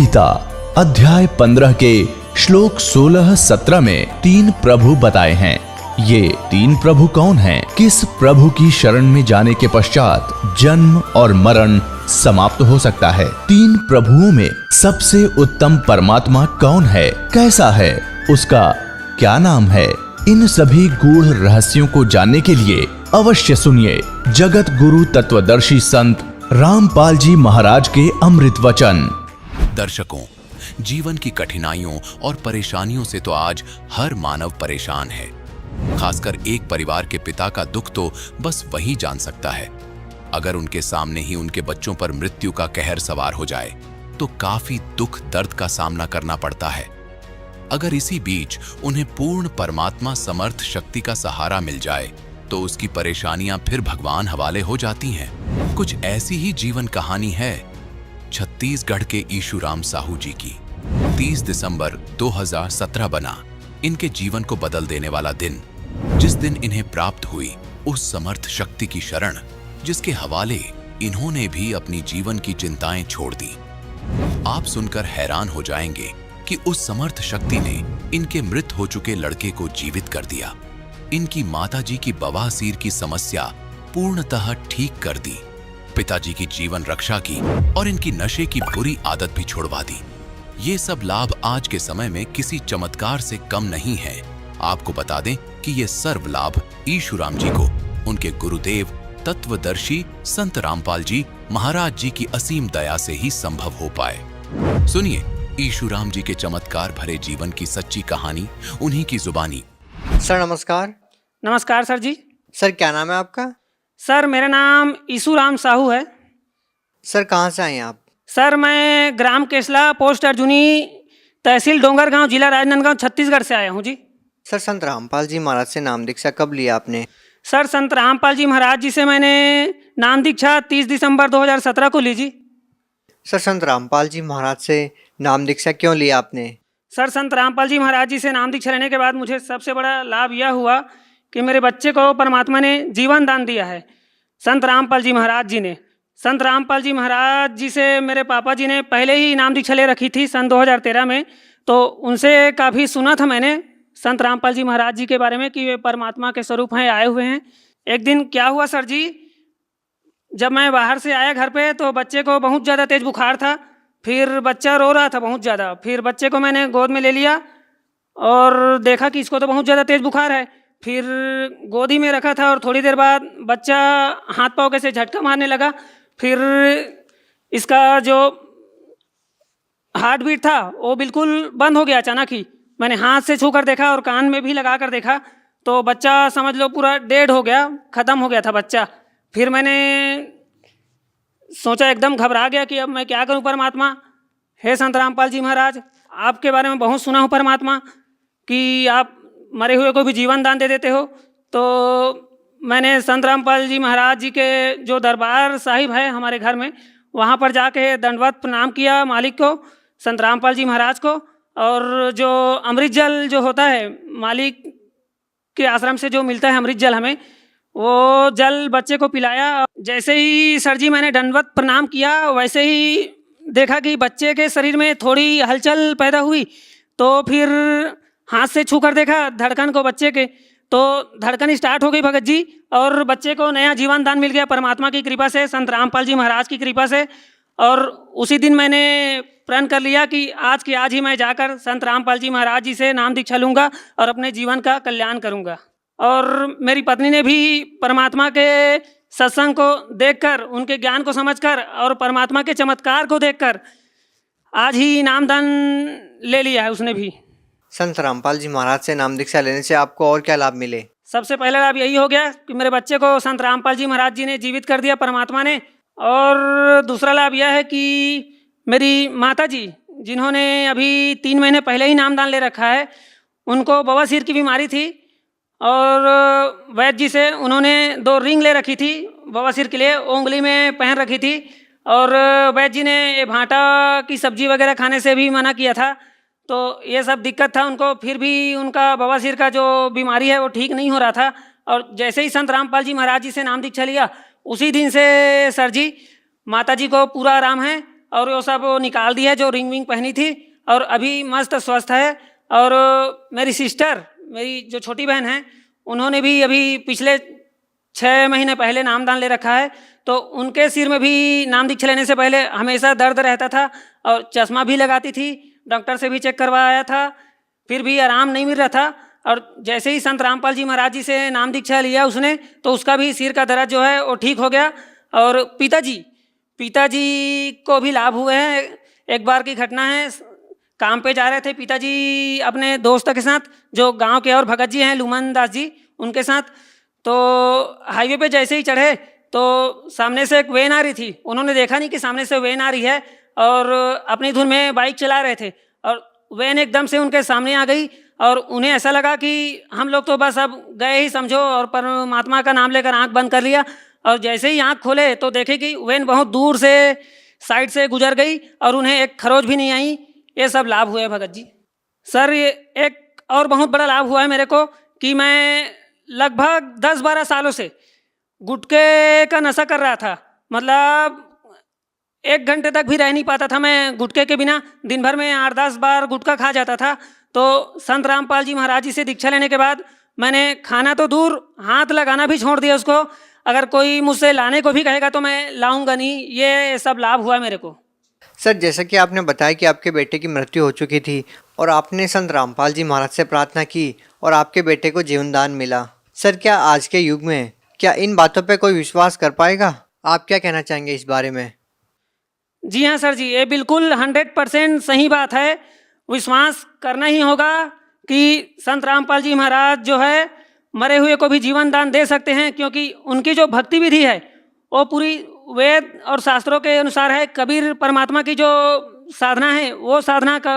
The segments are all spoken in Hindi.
गीता अध्याय 15 के श्लोक 16-17 में 3 प्रभु बताए हैं। ये 3 प्रभु कौन हैं? किस प्रभु की शरण में जाने के पश्चात जन्म और मरण समाप्त हो सकता है? 3 प्रभुओं में सबसे उत्तम परमात्मा कौन है? कैसा है? उसका क्या नाम है? इन सभी गूढ़ रहस्यों को जानने के लिए अवश्य सुनिए जगत गुरु तत्वदर्शी संत रामपाल जी महाराज के अमृत वचन। दर्शकों, जीवन की कठिनाइयों और परेशानियों से तो आज हर मानव परेशान है। खासकर एक परिवार के पिता का दुख तो बस वही जान सकता है। अगर उनके सामने ही उनके बच्चों पर मृत्यु का कहर सवार हो जाए तो काफी दुख दर्द का सामना करना पड़ता है। अगर इसी बीच उन्हें पूर्ण परमात्मा समर्थ शक्ति का सहारा मिल जाए तो उसकी परेशानियां फिर भगवान हवाले हो जाती हैं। कुछ ऐसी ही जीवन कहानी है छत्तीसगढ़ के ईशुराम साहू जी की। 30 दिसंबर 2017 बना इनके जीवन को बदल देने वाला दिन, जिस दिन इन्हें प्राप्त हुई उस समर्थ शक्ति की शरण जिसके हवाले इन्होंने भी अपनी जीवन की चिंताएं छोड़ दी। आप सुनकर हैरान हो जाएंगे कि उस समर्थ शक्ति ने इनके मृत हो चुके लड़के को जीवित कर दिया। इनकी माताजी की बवासीर की समस्या पूर्णतः ठीक कर दी, पिताजी की जीवन रक्षा की और इनकी नशे की बुरी आदत भी छुड़वा दी। ये सब लाभ आज के समय में किसी चमत्कार से कम नहीं है। आपको बता दें कि ये सर्व लाभ ईशुराम जी को उनके गुरुदेव तत्वदर्शी संत रामपाल जी महाराज जी की असीम दया से ही संभव हो पाए। सुनिए ईशुराम जी के चमत्कार भरे जीवन की सच्ची कहानी उन्हीं की जुबानी। सर नमस्कार। नमस्कार सर जी। सर क्या नाम है आपका? सर मेरा नाम ईशुराम साहू है। सर कहाँ से आए हैं आप? सर मैं ग्राम केसला, पोस्ट अर्जुनी, तहसील डोंगरगांव, जिला राजनांदगांव, छत्तीसगढ़ से आया हूँ जी। सर संत रामपाल जी महाराज से नाम दीक्षा कब लिया आपने? सर संत रामपाल जी महाराज जी से मैंने नाम दीक्षा 30 दिसंबर 2017 को ली जी। सर संत रामपाल जी महाराज से नाम दीक्षा क्यों लिया आपने? सर संत रामपाल जी महाराज जी से नाम दीक्षा लेने के बाद मुझे सबसे बड़ा लाभ यह हुआ कि मेरे बच्चे को परमात्मा ने जीवन दान दिया है। संत रामपाल जी महाराज जी ने, संत रामपाल जी महाराज जी से मेरे पापा जी ने पहले ही नाम दीक्षा ले रखी थी सन 2013 में, तो उनसे काफ़ी सुना था मैंने संत रामपाल जी महाराज जी के बारे में कि वे परमात्मा के स्वरूप हैं, आए हुए हैं। एक दिन क्या हुआ सर जी, जब मैं बाहर से आया घर पे तो बच्चे को बहुत ज़्यादा तेज़ बुखार था। फिर बच्चा रो रहा था बहुत ज़्यादा। फिर बच्चे को मैंने गोद में ले लिया और देखा कि इसको तो बहुत ज़्यादा तेज़ बुखार है। फिर गोदी में रखा था और थोड़ी देर बाद बच्चा हाथ पाँव कैसे झटका मारने लगा। फिर इसका जो हार्ट बीट था वो बिल्कुल बंद हो गया अचानक ही। मैंने हाथ से छू कर देखा और कान में भी लगा कर देखा तो बच्चा समझ लो पूरा डेड हो गया, ख़त्म हो गया था बच्चा। फिर मैंने सोचा, एकदम घबरा गया कि अब मैं क्या करूं परमात्मा। हे संत रामपाल जी महाराज, आपके बारे में बहुत सुना हूं परमात्मा कि आप मरे हुए को भी जीवन दान दे देते हो। तो मैंने संत रामपाल जी महाराज जी के जो दरबार साहिब है हमारे घर में, वहाँ पर जाके दंडवत प्रणाम किया मालिक को, संत रामपाल जी महाराज को। और जो अमृत जल जो होता है मालिक के आश्रम से जो मिलता है अमृत जल, हमें वो जल बच्चे को पिलाया। जैसे ही सर जी मैंने दंडवत प्रणाम किया वैसे ही देखा कि बच्चे के शरीर में थोड़ी हलचल पैदा हुई। तो फिर हाथ से छू कर देखा धड़कन को बच्चे के, तो धड़कन स्टार्ट हो गई भगत जी और बच्चे को नया जीवन दान मिल गया परमात्मा की कृपा से, संत रामपाल जी महाराज की कृपा से। और उसी दिन मैंने प्रण कर लिया कि आज के आज ही मैं जाकर संत रामपाल जी महाराज जी से नाम दीक्षा लूँगा और अपने जीवन का कल्याण करूँगा। और मेरी पत्नी ने भी परमात्मा के सत्संग को देखकर, उनके ज्ञान को समझकर और परमात्मा के चमत्कार को देखकर आज ही नामदान ले लिया है उसने भी। संत रामपाल जी महाराज से नाम दीक्षा लेने से आपको और क्या लाभ मिले? सबसे पहला लाभ यही हो गया कि मेरे बच्चे को संत रामपाल जी महाराज जी ने जीवित कर दिया परमात्मा ने। और दूसरा लाभ यह है कि मेरी माता जी, जिन्होंने अभी 3 महीने पहले ही नामदान ले रखा है, उनको बवासीर की बीमारी थी और वैद्य जी से उन्होंने 2 रिंग ले रखी थी बवासीर के लिए, उंगली में पहन रखी थी। और वैद्य जी ने भांटा की सब्जी वगैरह खाने से भी मना किया था। तो ये सब दिक्कत था उनको, फिर भी उनका बवासीर का जो बीमारी है वो ठीक नहीं हो रहा था। और जैसे ही संत रामपाल जी महाराज जी से नाम दीक्षा लिया उसी दिन से सर जी माता जी को पूरा आराम है और वो सब निकाल दिया जो रिंग विंग पहनी थी, और अभी मस्त स्वस्थ है। और मेरी सिस्टर, मेरी जो छोटी बहन है, उन्होंने भी अभी पिछले 6 महीने पहले नामदान ले रखा है। तो उनके सिर में भी नाम दीक्षा लेने से पहले हमेशा दर्द रहता था और चश्मा भी लगाती थी, डॉक्टर से भी चेक करवाया था, फिर भी आराम नहीं मिल रहा था। और जैसे ही संत रामपाल जी महाराज जी से नाम दीक्षा लिया उसने, तो उसका भी सिर का दर्द जो है वो ठीक हो गया। और पिताजी को भी लाभ हुए हैं। एक बार की घटना है, काम पे जा रहे थे पिताजी अपने दोस्त के साथ, जो गांव के और भगत जी हैं लुमन दास जी, उनके साथ। तो हाईवे पे जैसे ही चढ़े तो सामने से एक वैन आ रही थी। उन्होंने देखा नहीं कि सामने से वैन आ रही है और अपनी धुन में बाइक चला रहे थे, और वैन एकदम से उनके सामने आ गई और उन्हें ऐसा लगा कि हम लोग तो बस अब गए ही समझो, और परमात्मा का नाम लेकर आंख बंद कर लिया। और जैसे ही आंख खोले तो देखे कि वैन बहुत दूर से साइड से गुजर गई और उन्हें एक खरोच भी नहीं आई। ये सब लाभ हुए भगत जी। सर, ये एक और बहुत बड़ा लाभ हुआ है मेरे को कि मैं लगभग 10-12 सालों से गुटखे का नशा कर रहा था। मतलब 1 घंटे तक भी रह नहीं पाता था मैं गुटखे के बिना। दिन भर में 8-10 बार गुटखा खा जाता था। तो संत रामपाल जी महाराज जी से दीक्षा लेने के बाद मैंने खाना तो दूर, हाथ लगाना भी छोड़ दिया उसको। अगर कोई मुझसे लाने को भी कहेगा तो मैं लाऊंगा नहीं। ये सब लाभ हुआ मेरे को। सर, जैसा कि आपने बताया कि आपके बेटे की मृत्यु हो चुकी थी और आपने संत रामपाल जी महाराज से प्रार्थना की और आपके बेटे को जीवन दान मिला। सर, क्या आज के युग में क्या इन बातों पे कोई विश्वास कर पाएगा? आप क्या कहना चाहेंगे इस बारे में? जी हाँ सर जी, ये बिल्कुल 100% सही बात है। विश्वास करना ही होगा कि संत रामपाल जी महाराज जो है मरे हुए को भी जीवन दान दे सकते हैं, क्योंकि उनकी जो भक्ति विधि है वो पूरी वेद और शास्त्रों के अनुसार है। कबीर परमात्मा की जो साधना है वो साधना का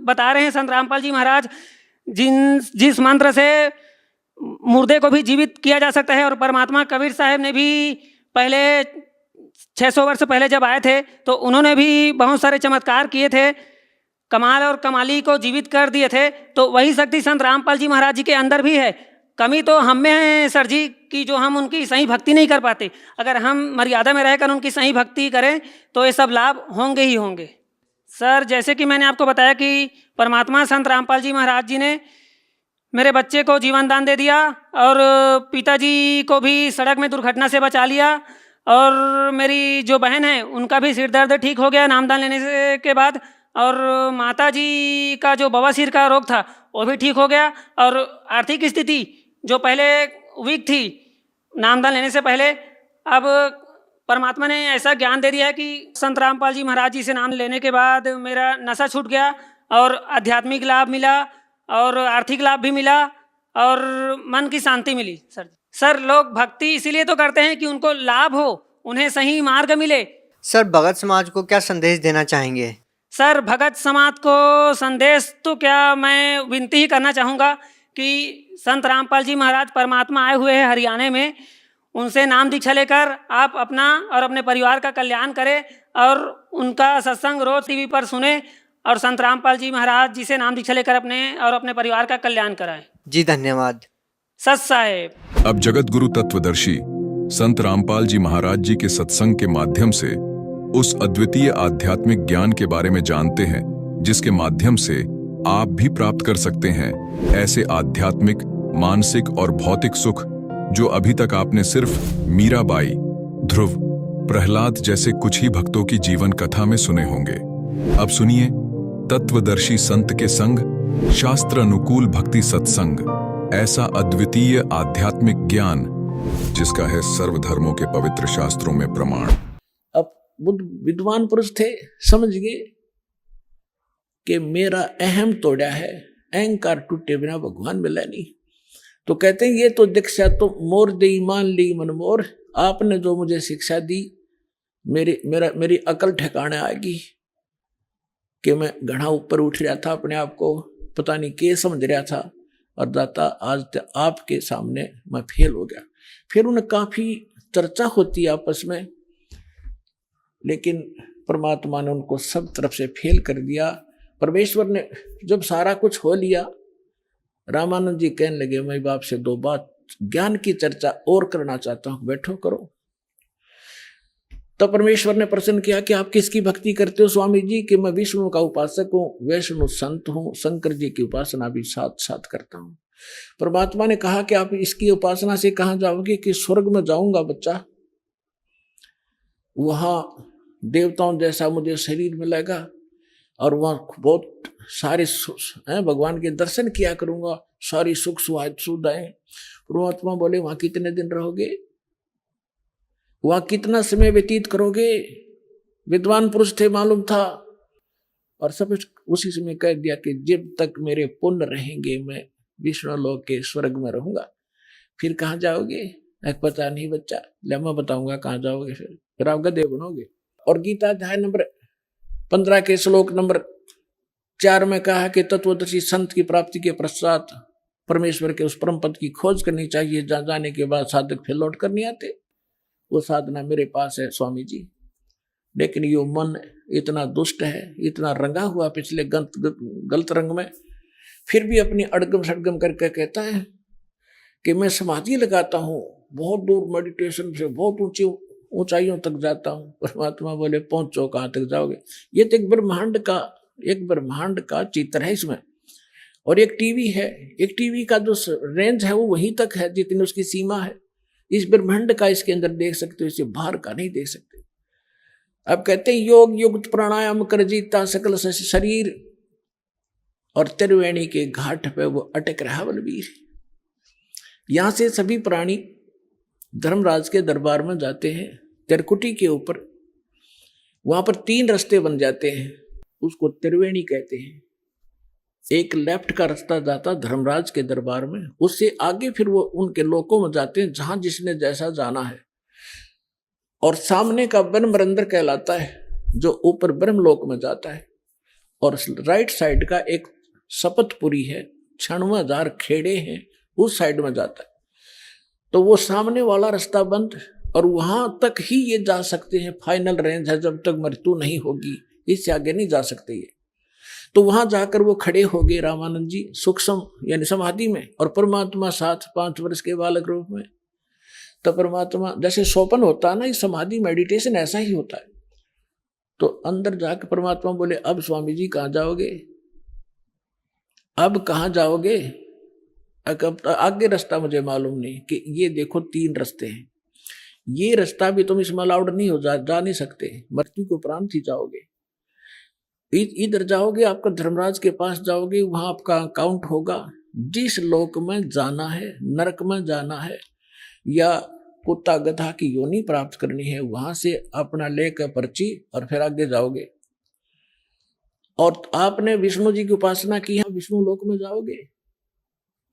बता रहे हैं संत रामपाल जी महाराज। जिस मंत्र से मुर्दे को भी जीवित किया जा सकता है, और परमात्मा कबीर साहब ने भी पहले 600 वर्ष पहले जब आए थे तो उन्होंने भी बहुत सारे चमत्कार किए थे, कमाल और कमाली को जीवित कर दिए थे। तो वही शक्ति संत रामपाल जी महाराज जी के अंदर भी है। कमी तो हम में है सर जी कि जो हम उनकी सही भक्ति नहीं कर पाते। अगर हम मर्यादा में रहकर उनकी सही भक्ति करें तो ये सब लाभ होंगे ही होंगे। सर, जैसे कि मैंने आपको बताया कि परमात्मा संत रामपाल जी महाराज जी ने मेरे बच्चे को जीवन दान दे दिया, और पिताजी को भी सड़क में दुर्घटना से बचा लिया, और मेरी जो बहन है उनका भी सिर दर्द ठीक हो गया नामदान लेने के बाद, और माताजी का जो बवासीर का रोग था वो भी ठीक हो गया, और आर्थिक स्थिति जो पहले वीक थी नामदान लेने से पहले, अब परमात्मा ने ऐसा ज्ञान दे दिया है कि संत रामपाल जी महाराज जी से नाम लेने के बाद मेरा नशा छूट गया, और आध्यात्मिक लाभ मिला, और आर्थिक लाभ भी मिला, और मन की शांति मिली। सर, लोग भक्ति इसीलिए तो करते हैं कि उनको लाभ हो, उन्हें सही मार्ग मिले। सर, भगत समाज को क्या संदेश देना चाहेंगे? सर, भगत समाज को संदेश तो क्या, मैं विनती ही करना चाहूँगा कि संत रामपाल जी महाराज परमात्मा आए हुए हैं हरियाणा में, उनसे नाम दीक्षा लेकर आप अपना और अपने परिवार का कल्याण करें, और उनका सत्संग रोज टीवी पर सुने, और संत रामपाल जी महाराज जी से नाम दीक्षा लेकर अपने और अपने परिवार का कल्याण कराएं। जी धन्यवाद। सत साहेब। अब जगत गुरु तत्वदर्शी संत रामपाल जी महाराज जी के सत्संग के माध्यम से उस अद्वितीय आध्यात्मिक ज्ञान के बारे में जानते हैं जिसके माध्यम से आप भी प्राप्त कर सकते हैं ऐसे आध्यात्मिक, मानसिक और भौतिक सुख जो अभी तक आपने सिर्फ मीराबाई, ध्रुव, प्रहलाद जैसे कुछ ही भक्तों की जीवन कथा में सुने होंगे। अब सुनिए तत्वदर्शी संत के संग शास्त्र अनुकूल भक्ति सत्संग, ऐसा अद्वितीय आध्यात्मिक ज्ञान जिसका है सर्वधर्मों के पवित्र शास्त्रों में प्रमाण। अब बुद्ध विद्वान पुरुष थे, समझ गए कि मेरा अहम तोड़ा है, अहंकार टूटे बिना भगवान मिला नहीं। तो कहते हैं ये तो दीक्षा तो मोर दे मान ली मन मोर, आपने जो मुझे शिक्षा दी मेरी अकल ठिकाने आएगी कि मैं घड़ा ऊपर उठ रहा था, अपने आप को पता नहीं क्या समझ रहा था, और दाता आज आपके सामने मैं फेल हो गया। फिर उन्हें काफी चर्चा होती आपस में, लेकिन परमात्मा ने उनको सब तरफ से फेल कर दिया। परमेश्वर ने जब सारा कुछ हो लिया, रामानंद जी कहने लगे मैं बाप से 2 बात ज्ञान की चर्चा और करना चाहता हूं, बैठो करो। तब परमेश्वर ने प्रश्न किया कि आप किसकी भक्ति करते हो स्वामी जी? कि मैं विष्णु का उपासक हूँ, वैष्णु संत हूँ, शंकर जी की उपासना भी साथ साथ करता हूँ। परमात्मा ने कहा कि आप इसकी उपासना से कहाँ जाओगे? कि स्वर्ग में जाऊंगा बच्चा, वहां देवताओं जैसा मुझे शरीर मिलेगा और वहां बहुत सारे भगवान के दर्शन किया करूंगा, सारी सुख सुविधाएं। परमात्मा बोले वहां कितने दिन रहोगे? वहां कितना समय व्यतीत करोगे? विद्वान पुरुष थे मालूम था, और सब उसी समय कह दिया कि जब तक मेरे पुण्य रहेंगे मैं विष्णु लोक के स्वर्ग में रहूंगा। फिर कहाँ जाओगे? पता नहीं बच्चा, ले मैं बताऊंगा कहाँ जाओगे, फिर आप गधे बनोगे। और गीता अध्याय नंबर 15 के श्लोक नंबर 4 में कहा कि तत्वदर्शी संत की प्राप्ति के पश्चात परमेश्वर के उस परम पद की खोज करनी चाहिए, जहाँ जाने के बाद साधक फिर लौट कर नहीं आते। वो साधना मेरे पास है स्वामी जी, लेकिन ये मन इतना दुष्ट है, इतना रंगा हुआ पिछले गलत रंग में, फिर भी अपनी अड़गम सड़गम करके कहता है कि मैं समाधि लगाता हूँ, बहुत दूर मेडिटेशन से बहुत ऊंची ऊंचाइयों तक जाता हूँ। परमात्मा बोले पहुंचो, कहाँ तक जाओगे? ये तो एक ब्रह्मांड का चित्र है इसमें, और एक टीवी है, एक टीवी का जो रेंज है वो वहीं तक है जितनी उसकी सीमा है। इस ब्रह्मांड का इसके अंदर देख सकते हो, इसे बाहर का नहीं देख सकते। अब कहते हैं योग युक्त प्राणायाम कर जीता सकल शरीर, और त्रिवेणी के घाट पे वो अटक रहा बलबीर। यहां से सभी प्राणी धर्मराज के दरबार में जाते हैं, त्रिकुटी के ऊपर। वहां पर 3 रास्ते बन जाते हैं, उसको त्रिवेणी कहते हैं। एक लेफ्ट का रास्ता जाता धर्मराज के दरबार में, उससे आगे फिर वो उनके लोकों में जाते हैं जहां जिसने जैसा जाना है। और सामने का ब्रह्मरंध्र कहलाता है, जो ऊपर ब्रह्मलोक में जाता है। और राइट साइड का एक शपथपुरी है, 96,000 खेड़े हैं, उस साइड में जाता है। तो वो सामने वाला रास्ता बंद, और वहां तक ही ये जा सकते हैं, फाइनल रेंज है, जब तक मृत्यु नहीं होगी इससे आगे नहीं जा सकते ये। तो वहां जाकर वो खड़े हो गए रामानंद जी सूक्ष्म यानी समाधि में, और परमात्मा साथ 5 वर्ष के बालक रूप में। तो परमात्मा जैसे सोपन होता है ना, ये समाधि मेडिटेशन ऐसा ही होता है। तो अंदर जाकर परमात्मा बोले अब स्वामी जी कहाँ जाओगे? अब कहाँ जाओगे? आगे रास्ता मुझे मालूम नहीं, कि ये देखो 3 रास्ते हैं, ये रास्ता भी तुम इसमें अलाउड नहीं हो, जा नहीं सकते, मृत्यु के उपरांत ही जाओगे। इधर जाओगे, आपका धर्मराज के पास जाओगे, वहां आपका अकाउंट होगा, जिस लोक में जाना है, नरक में जाना है या कुत्ता गधा की योनि प्राप्त करनी है, वहां से अपना लेकर पर्ची और फिर आगे जाओगे। और आपने विष्णु जी की उपासना की है, विष्णु लोक में जाओगे।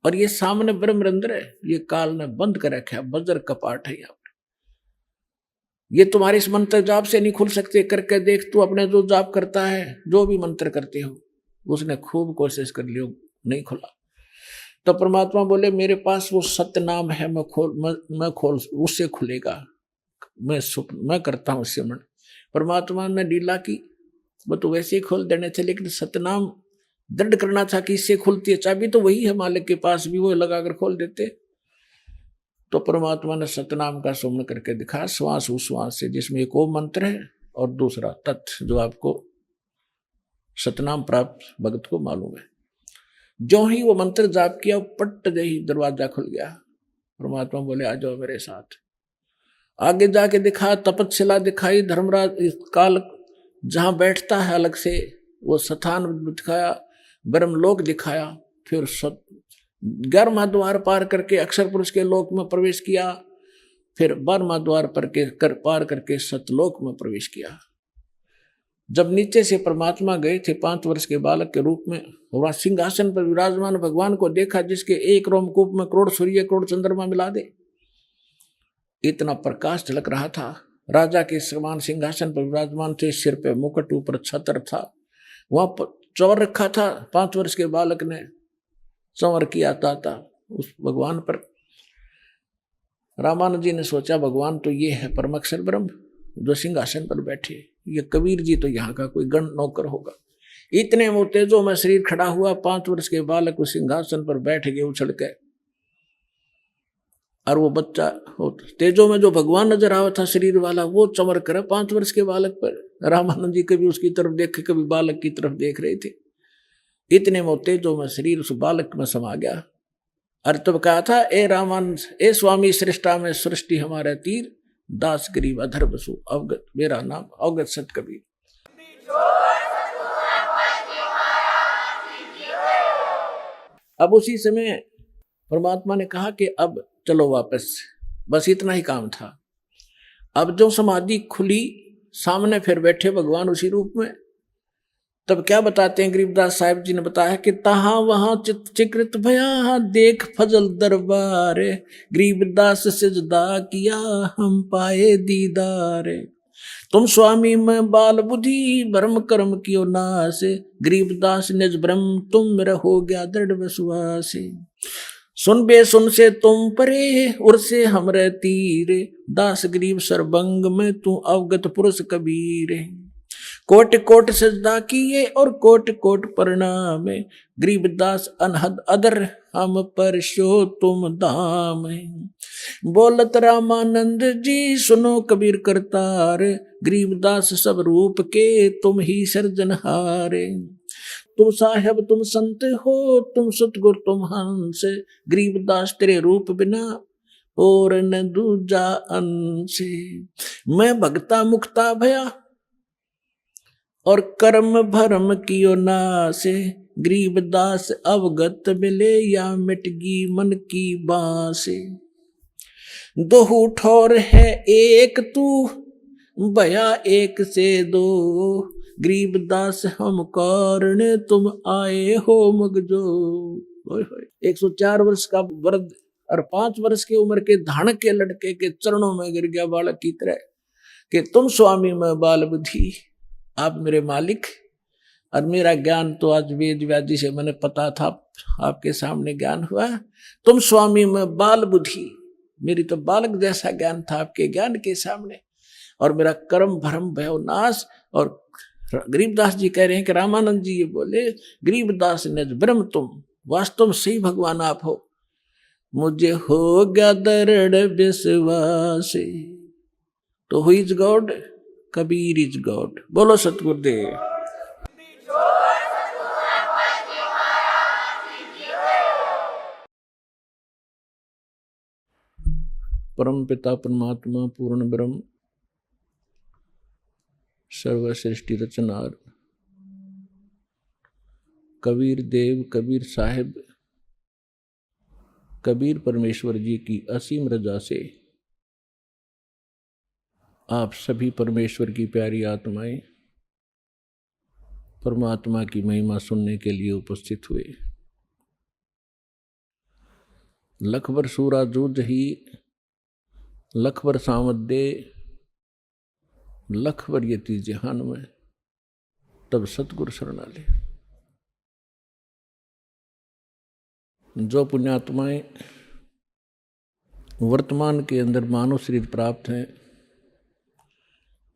और ये सामने ब्रह्मरंध्र है, ये काल ने बंद कर रखा है, वज्र कपाट है यहाँ पर। ये तुम्हारे इस मंत्र जाप से नहीं खुल सकते। करके देख, तू अपने जो जाप करता है, जो भी मंत्र करते हो, उसने खूब कोशिश कर लियो, नहीं खुला। तो परमात्मा बोले मेरे पास वो सत्य नाम है, मैं खोल उससे खुलेगा, मैं करता हूँ उससे। परमात्मा ने लीला की, वो तो वैसे ही खोल देने थे, लेकिन सतनाम दृढ़ करना था कि इससे खुलती है। चाबी तो वही है मालिक के पास भी, वो लगाकर खोल देते। तो परमात्मा ने सतनाम का सुमन करके दिखा, श्वास उश्वास से, जिसमें एक ओम मंत्र है और दूसरा तत्व, जो आपको सतनाम प्राप्त भगत को मालूम है। जो ही वो मंत्र जाप किया, पट दे ही दरवाजा खुल गया। परमात्मा बोले आ जाओ मेरे साथ। आगे जाके दिखा, तपतशिला दिखाई, धर्मराज काल जहां बैठता है अलग से वो स्थान दिखाया, ब्रह्मलोक दिखाया। फिर 11वां द्वार पार करके अक्षर पुरुष के लोक में प्रवेश किया। फिर 12वां द्वार पार करके सतलोक में प्रवेश किया। जब नीचे से परमात्मा गए थे 5 वर्ष के बालक के रूप में, वहां सिंहासन पर विराजमान भगवान को देखा, जिसके एक रोमकूप में करोड़ सूर्य करोड़ चंद्रमा मिला दे, इतना प्रकाश झलक रहा था। राजा के समान सिंहासन पर विराजमान थे, सिर पे मुकुट, ऊपर छत्र था। वहां चौर रखा था, 5 वर्ष के बालक ने संवर किया था उस भगवान पर। रामानंद जी ने सोचा भगवान तो ये है परमक्षर ब्रह्म जो सिंहासन पर बैठे, ये कबीर जी तो यहाँ का कोई गण नौकर होगा। इतने में तेजो में शरीर खड़ा हुआ, 5 वर्ष के बालक उस सिंहासन पर बैठ गए उछल के। और वो बच्चा वो तेजो में जो भगवान नजर आवा था शरीर वाला, वो चमक कर 5 वर्ष के बालक पर। रामानंद जी कभी उसकी तरफ देखे, कभी बालक की तरफ देख रहे थे। इतने में वो तेजो में शरीर उस बालक में समा गया। और तब कहा था, ए रामानंद, ए स्वामी श्रेष्ठा में सृष्टि हमारा तीर, दास गरीब अधर बसु अवगत, मेरा नाम अवगत सत कबीर। अब उसी समय परमात्मा ने कहा कि अब चलो वापस, बस इतना ही काम था। अब जो समाधि खुली, सामने फिर बैठे भगवान उसी रूप में। तब क्या बताते हैं गरीबदास साहिब जी ने बताया कि तहा वहां चिकृत भया देख फजल दरबार, गरीबदास सिजदा किया हम पाए दीदार। तुम स्वामी में बाल बुद्धि भरम कर्म कियो नाश, गरीबदास निज ब्रह्म तुम रहो गया दृढ़ विश्वास। सुन बे सुन से तुम परे उर से हमरे तीर, दास गरीब सरबंग में तू अवगत पुरुष कबीर। कोट कोट सजदा किए और कोट कोट प्रणाम, गरीबदास अनहद अदर हम पर शो तुम धाम। बोलत रामानंद जी सुनो कबीर करतार, गरीबदास सब रूप के तुम ही सर्जनहार। तुम साहेब तुम संत हो, तुम सतगुर तुम हंस, गरीबदास तेरे रूप बिना और न दूजा अंश। मैं भगता मुक्ता भया और कर्म भरम कियो नासे, गरीबदास अवगत मिले या मिटगी मन की बासे। दोहू ठौर है एक तू भया एक से दो, गरीबदास हम कारण तुम आए हो मगजो। 104 वर्ष का वृद्ध और 5 वर्ष की उम्र के धान के लड़के के चरणों में गिर गया बालक की तरह कि तुम स्वामी में बाल बुद्धि, आप मेरे मालिक। और मेरा ज्ञान तो आज वेद व्याधि से मैंने पता था, आपके सामने ज्ञान हुआ। तुम स्वामी में बाल बुद्धि, मेरी तो बालक जैसा ज्ञान था आपके ज्ञान के सामने। और मेरा कर्म भरम भयो नाश। और गरीबदास जी कह रहे हैं कि रामानंद जी ये बोले, गरीबदास ने ब्रह्म तुम, वास्तव में सही भगवान आप हो, मुझे हो गया दृढ़ विश्वास। तो who is God? Kabir is God. बोलो सतगुरुदेव। परम पिता परमात्मा पूर्ण ब्रह्म सर्व सृष्टि रचनार, कबीर देव कबीर साहिब कबीर परमेश्वर जी की असीम रजा से आप सभी परमेश्वर की प्यारी आत्माएं परमात्मा की महिमा सुनने के लिए उपस्थित हुए। लखबर सूरा जूझ ही लखबर सामदे लखबर यति जहान में, तब सतगुरु शरणाले। जो पुण्यात्माएं वर्तमान के अंदर मानव शरीर प्राप्त हैं,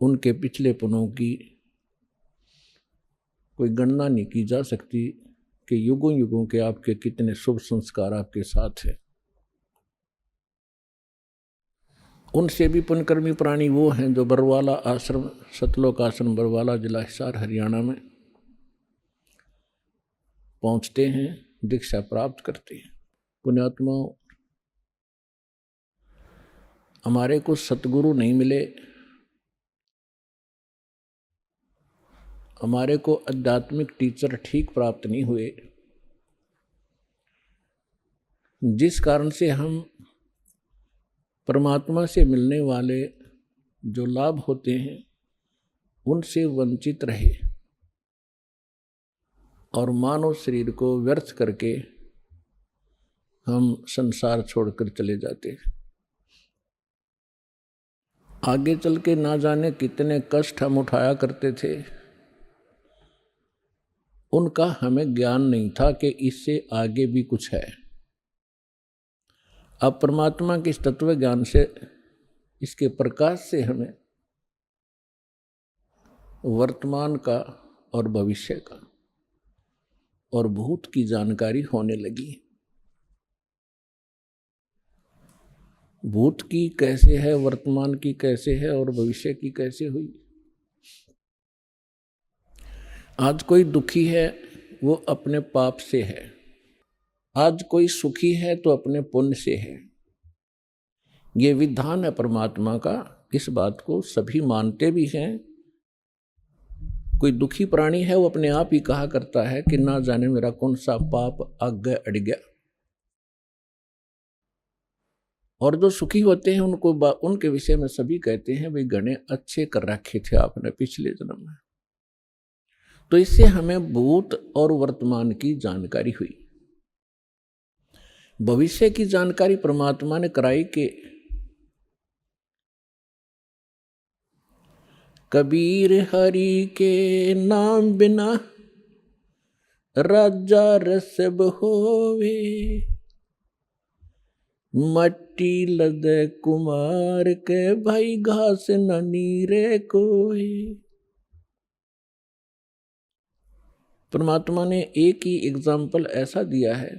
उनके पिछले पनों की कोई गणना नहीं की जा सकती कि युगों युगों के आपके कितने शुभ संस्कार आपके साथ हैं। उनसे भी पुण्यकर्मी प्राणी वो हैं जो बरवाला आश्रम, सतलोक आश्रम बरवाला, जिला हिसार, हरियाणा में पहुंचते हैं, दीक्षा प्राप्त करते हैं। पुण्यात्माओं, हमारे को सतगुरु नहीं मिले, हमारे को आध्यात्मिक टीचर ठीक प्राप्त नहीं हुए, जिस कारण से हम परमात्मा से मिलने वाले जो लाभ होते हैं उनसे वंचित रहे और मानव शरीर को व्यर्थ करके हम संसार छोड़कर चले जाते हैं। आगे चल के ना जाने कितने कष्ट हम उठाया करते थे, उनका हमें ज्ञान नहीं था कि इससे आगे भी कुछ है। अब परमात्मा के इस तत्व ज्ञान से, इसके प्रकाश से हमें वर्तमान का और भविष्य का और भूत की जानकारी होने लगी। भूत की कैसे है, वर्तमान की कैसे है और भविष्य की कैसे हुई। आज कोई दुखी है वो अपने पाप से है, आज कोई सुखी है तो अपने पुण्य से है। ये विधान है परमात्मा का, इस बात को सभी मानते भी हैं। कोई दुखी प्राणी है वो अपने आप ही कहा करता है कि ना जाने मेरा कौन सा पाप आगे अड़ गया। और जो सुखी होते हैं उनके विषय में सभी कहते हैं भाई घने अच्छे कर रखे थे आपने पिछले जन्म में। तो इससे हमें भूत और वर्तमान की जानकारी हुई। भविष्य की जानकारी परमात्मा ने कराई कि कबीर हरि के नाम बिना राजा रसब होवे, मट्टी लद कुमार के भाई घास न नीरे कोई। परमात्मा ने एक ही एग्जाम्पल ऐसा दिया है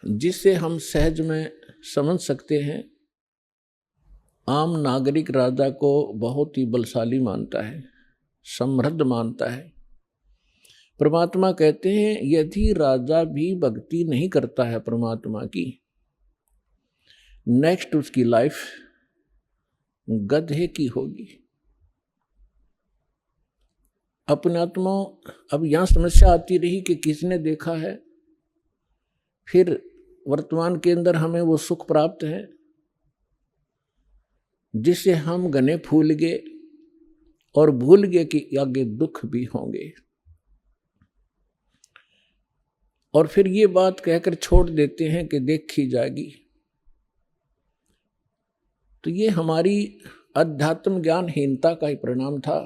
जिससे हम सहज में समझ सकते हैं। आम नागरिक राजा को बहुत ही बलशाली मानता है, समृद्ध मानता है। परमात्मा कहते हैं यदि राजा भी भक्ति नहीं करता है परमात्मा की, नेक्स्ट उसकी लाइफ गधे की होगी। अपने आत्मा अब यहां समस्या आती रही कि किसने देखा है, फिर वर्तमान के अंदर हमें वो सुख प्राप्त है जिससे हम घने फूल गए और भूल गए कि आगे दुख भी होंगे, और फिर ये बात कहकर छोड़ देते हैं कि देखी जाएगी। तो ये हमारी अध्यात्म ज्ञानहीनता का ही परिणाम था।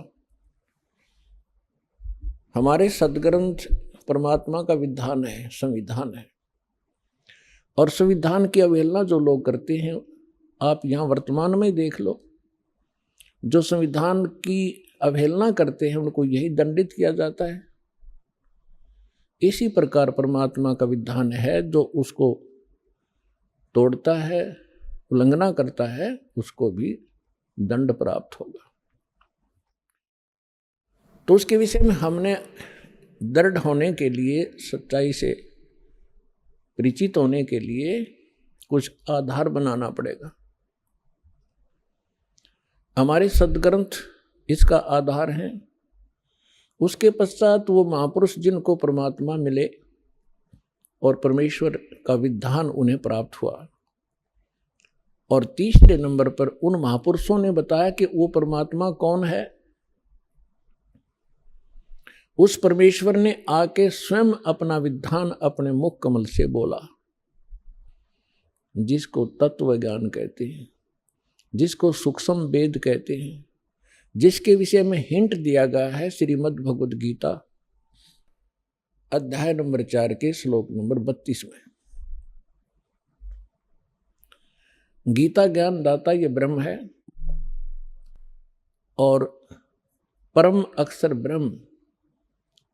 हमारे सदग्रंथ परमात्मा का विधान है, संविधान है, और संविधान की अवहेलना जो लोग करते हैं आप यहाँ वर्तमान में देख लो। जो संविधान की अवहेलना करते हैं उनको यही दंडित किया जाता है। इसी प्रकार परमात्मा का विधान है, जो उसको तोड़ता है, उल्लंघना करता है, उसको भी दंड प्राप्त होगा। तो उसके विषय में हमने दृढ़ होने के लिए, सच्चाई से परिचित होने के लिए कुछ आधार बनाना पड़ेगा। हमारे सदग्रंथ इसका आधार हैं। उसके पश्चात वो महापुरुष जिनको परमात्मा मिले और परमेश्वर का विधान उन्हें प्राप्त हुआ, और तीसरे नंबर पर उन महापुरुषों ने बताया कि वो परमात्मा कौन है। उस परमेश्वर ने आके स्वयं अपना विधान अपने मुख कमल से बोला, जिसको तत्व ज्ञान कहते हैं, जिसको सूक्ष्म वेद कहते हैं, जिसके विषय में हिंट दिया गया है श्रीमद् भगवद गीता अध्याय नंबर 4 के श्लोक नंबर 32 में। गीता ज्ञान दाता ये ब्रह्म है, और परम अक्षर ब्रह्म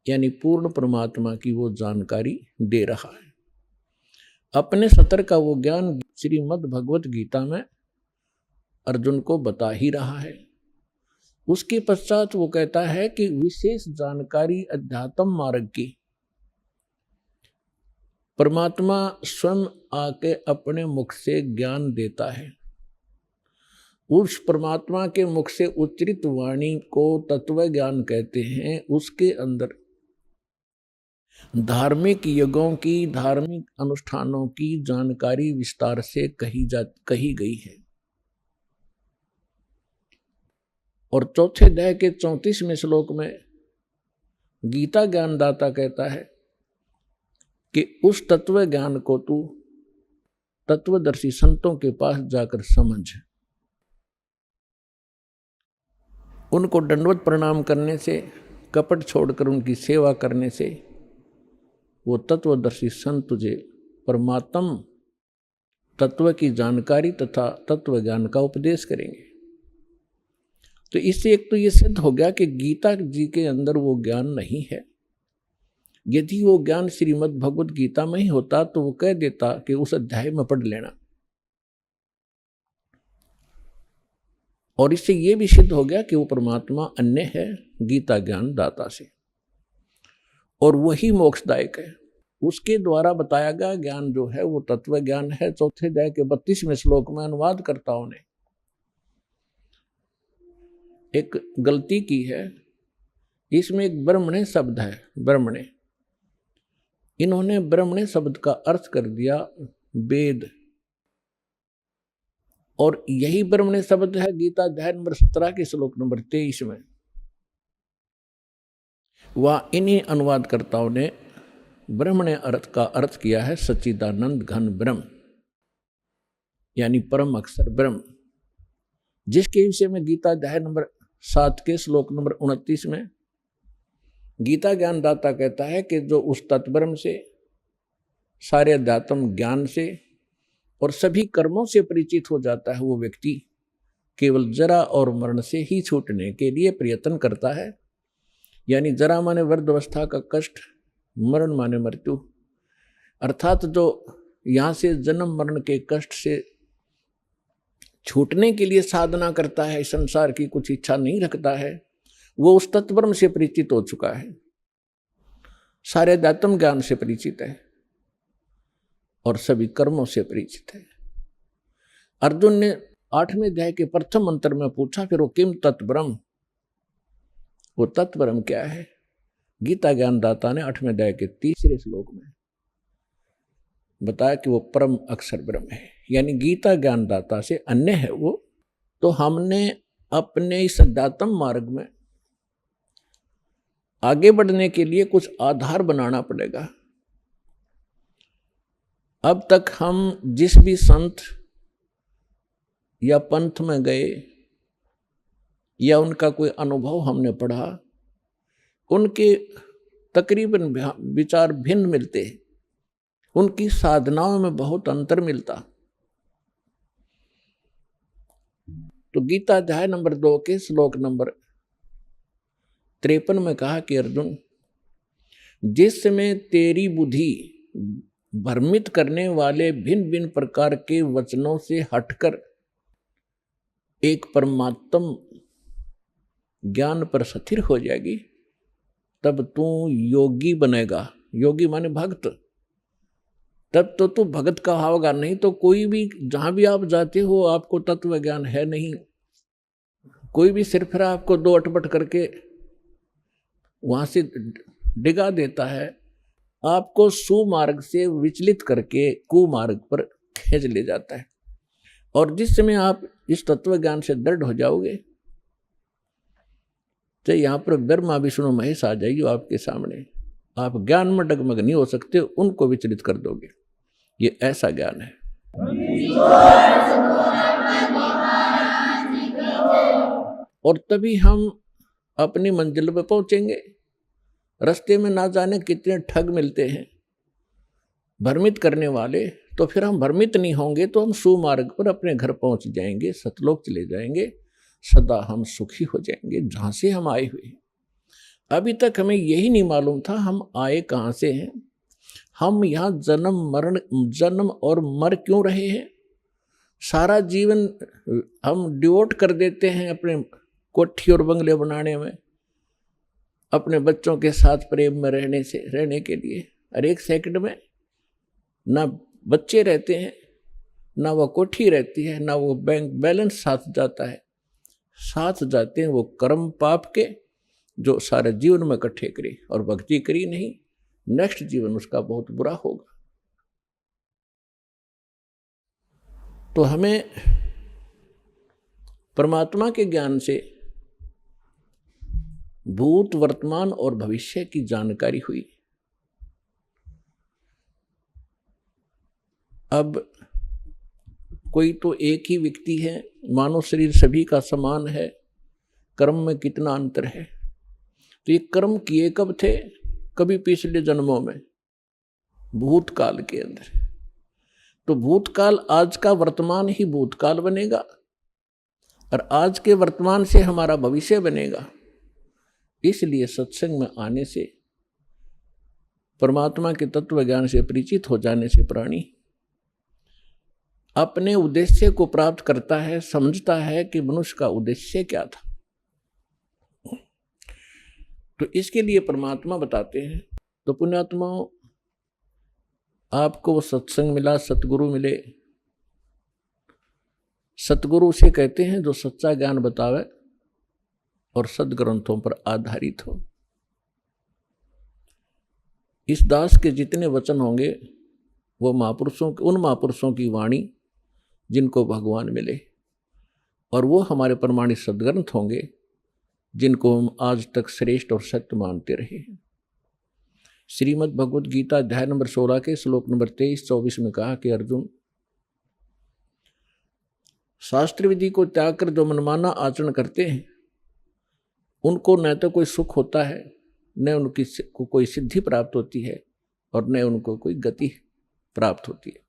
यानी पूर्ण परमात्मा की वो जानकारी दे रहा है। अपने सतर का वो ज्ञान श्रीमद् भगवत गीता में अर्जुन को बता ही रहा है। उसके पश्चात वो कहता है कि विशेष जानकारी अध्यात्म मार्ग की परमात्मा स्वयं आके अपने मुख से ज्ञान देता है। उस परमात्मा के मुख से उच्चरित वाणी को तत्व ज्ञान कहते हैं। उसके अंदर धार्मिक यज्ञों की, धार्मिक अनुष्ठानों की जानकारी विस्तार से कही गई है। और चौथे अध्याय के 34वें श्लोक में गीता ज्ञानदाता कहता है कि उस तत्व ज्ञान को तू तत्वदर्शी संतों के पास जाकर समझ। उनको दंडवत प्रणाम करने से, कपट छोड़कर उनकी सेवा करने से वो तत्वदर्शी संत तुझे परमात्म तत्व की जानकारी तथा तत्व ज्ञान का उपदेश करेंगे। तो इससे एक तो ये सिद्ध हो गया कि गीता जी के अंदर वो ज्ञान नहीं है। यदि वो ज्ञान श्रीमद् भगवद गीता में ही होता तो वो कह देता कि उस अध्याय में पढ़ लेना। और इससे ये भी सिद्ध हो गया कि वो परमात्मा अन्य है गीता ज्ञान दाता से, और वही मोक्षदायक है। उसके द्वारा बताया गया ज्ञान जो है वो तत्व ज्ञान है। चौथे अध्याय के 32वें श्लोक में अनुवादकर्ताओं ने एक गलती की है। इसमें एक ब्रह्मणे शब्द है, ब्रह्मणे। इन्होंने ब्रह्मणे शब्द का अर्थ कर दिया वेद, और यही ब्रह्मणे शब्द है गीता अध्याय नंबर 17 के श्लोक नंबर 23 में। वह इन्हीं अनुवादकर्ताओं ने ब्रह्मणे अर्थ का अर्थ किया है सच्चिदानंद घन ब्रह्म, यानी परम अक्षर ब्रह्म, जिसके विषय में गीता अध्याय नंबर 7 के श्लोक नंबर 29 में गीता ज्ञानदाता कहता है कि जो उस तत्ब्रह्म से, सारे अध्यात्म ज्ञान से और सभी कर्मों से परिचित हो जाता है, वो व्यक्ति केवल जरा और मरण से ही छूटने के लिए प्रयत्न करता है। यानी जरा माने वृद्धावस्था का कष्ट, मरण माने मृत्यु, अर्थात जो यहाँ से जन्म मरण के कष्ट से छूटने के लिए साधना करता है, संसार की कुछ इच्छा नहीं रखता है, वो उस तत्ब्रह्म से परिचित हो चुका है, सारे अध्यात्म ज्ञान से परिचित है और सभी कर्मों से परिचित है। अर्जुन ने 8वें अध्याय के प्रथम मंत्र में पूछा, फिर वो किम तत्ब्रह्म, वो तत्ब्रह्म क्या है? गीता ज्ञानदाता ने 8वें अध्याय के 3 श्लोक में बताया कि वो परम अक्षर ब्रह्म है, यानी गीता ज्ञानदाता से अन्य है वो। तो हमने अपने इस अध्यात्म मार्ग में आगे बढ़ने के लिए कुछ आधार बनाना पड़ेगा। अब तक हम जिस भी संत या पंथ में गए या उनका कोई अनुभव हमने पढ़ा, उनके तकरीबन विचार भिन्न मिलते हैं, उनकी साधनाओं में बहुत अंतर मिलता। तो गीता अध्याय नंबर 2 के श्लोक नंबर 53 में कहा कि अर्जुन, जिस समय तेरी बुद्धि भ्रमित करने वाले भिन्न भिन्न प्रकार के वचनों से हटकर एक परमात्म ज्ञान पर स्थिर हो जाएगी, तब तू योगी बनेगा। योगी माने भक्त। तब तो तू भगत का होगा, नहीं तो कोई भी जहां भी आप जाते हो आपको तत्व ज्ञान है नहीं। कोई भी सिर्फ आपको 2 अटपट करके वहां से डिगा देता है, आपको सुमार्ग से विचलित करके कुमार्ग पर खींच ले जाता है। और जिस समय आप इस तत्व ज्ञान से दृढ़ हो जाओगे, तो यहाँ पर ब्रह्मा विष्णु महेश आ जाइए आपके सामने, आप ज्ञान में डगमग नहीं हो सकते, उनको विचलित कर दोगे। ये ऐसा ज्ञान है। और तभी हम अपनी मंजिल पर पहुंचेंगे। रास्ते में ना जाने कितने ठग मिलते हैं भ्रमित करने वाले, तो फिर हम भ्रमित नहीं होंगे तो हम सुमार्ग पर अपने घर पहुंच जाएंगे, सतलोक चले जाएंगे, सदा हम सुखी हो जाएंगे जहां से हम आए हुए हैं। अभी तक हमें यही नहीं मालूम था हम आए कहां से हैं, हम यहाँ जन्म और मर क्यों रहे हैं। सारा जीवन हम डिवोट कर देते हैं अपने कोठी और बंगले बनाने में, अपने बच्चों के साथ प्रेम में रहने के लिए। और एक सेकंड में ना बच्चे रहते हैं, ना वो कोठी रहती है, ना वो बैंक बैलेंस साथ जाता है। साथ जाते हैं वो कर्म पाप के जो सारे जीवन में इकट्ठे करी और भक्ति करी नहीं, नेक्स्ट जीवन उसका बहुत बुरा होगा। तो हमें परमात्मा के ज्ञान से भूत, वर्तमान और भविष्य की जानकारी हुई। अब कोई तो एक ही व्यक्ति है, मानव शरीर सभी का समान है, कर्म में कितना अंतर है। तो ये कर्म किए कब थे? कभी पिछले जन्मों में, भूतकाल के अंदर। तो भूतकाल आज का वर्तमान ही भूतकाल बनेगा और आज के वर्तमान से हमारा भविष्य बनेगा। इसलिए सत्संग में आने से परमात्मा के तत्व ज्ञान से परिचित हो जाने से प्राणी अपने उद्देश्य को प्राप्त करता है, समझता है कि मनुष्य का उद्देश्य क्या था। तो इसके लिए परमात्मा बताते हैं। तो पुण्यात्माओं, आपको वो सत्संग मिला, सतगुरु मिले। सतगुरु उसे कहते हैं जो सच्चा ज्ञान बतावे और सदग्रंथों पर आधारित हो। इस दास के जितने वचन होंगे वो उन महापुरुषों की वाणी जिनको भगवान मिले, और वो हमारे प्रमाणित सदग्रंथ होंगे जिनको हम आज तक श्रेष्ठ और सत्य मानते रहे हैं। श्रीमद् भगवद गीता अध्याय नंबर 16 के श्लोक नंबर 23-24 में कहा कि अर्जुन, शास्त्र विधि को त्याग कर जो मनमाना आचरण करते हैं उनको न तो कोई सुख होता है, न उनकी को कोई सिद्धि प्राप्त होती है, और न उनको कोई गति प्राप्त होती है।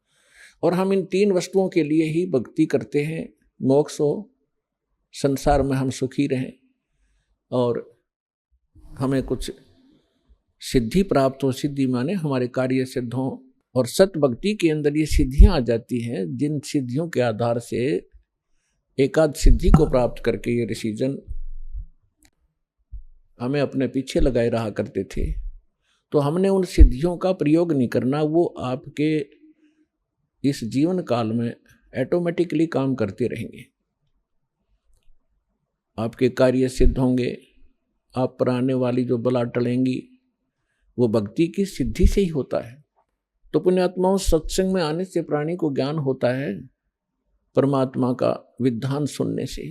और हम इन 3 वस्तुओं के लिए ही भक्ति करते हैं, मोक्ष हो, संसार में हम सुखी रहें और हमें कुछ सिद्धि प्राप्त हो। सिद्धि माने हमारे कार्य सिद्ध हों, और सत भक्ति के अंदर ये सिद्धियां आ जाती हैं जिन सिद्धियों के आधार से एकाद सिद्धि को प्राप्त करके ये ऋषिजन हमें अपने पीछे लगाए रहा करते थे। तो हमने उन सिद्धियों का प्रयोग नहीं करना, वो आपके इस जीवन काल में ऑटोमेटिकली काम करते रहेंगे। आपके कार्य सिद्ध होंगे, आप पर आने वाली जो बला टलेंगी वो भक्ति की सिद्धि से ही होता है। तो पुण्यात्माओं, सत्संग में आने से प्राणी को ज्ञान होता है परमात्मा का विधान सुनने से।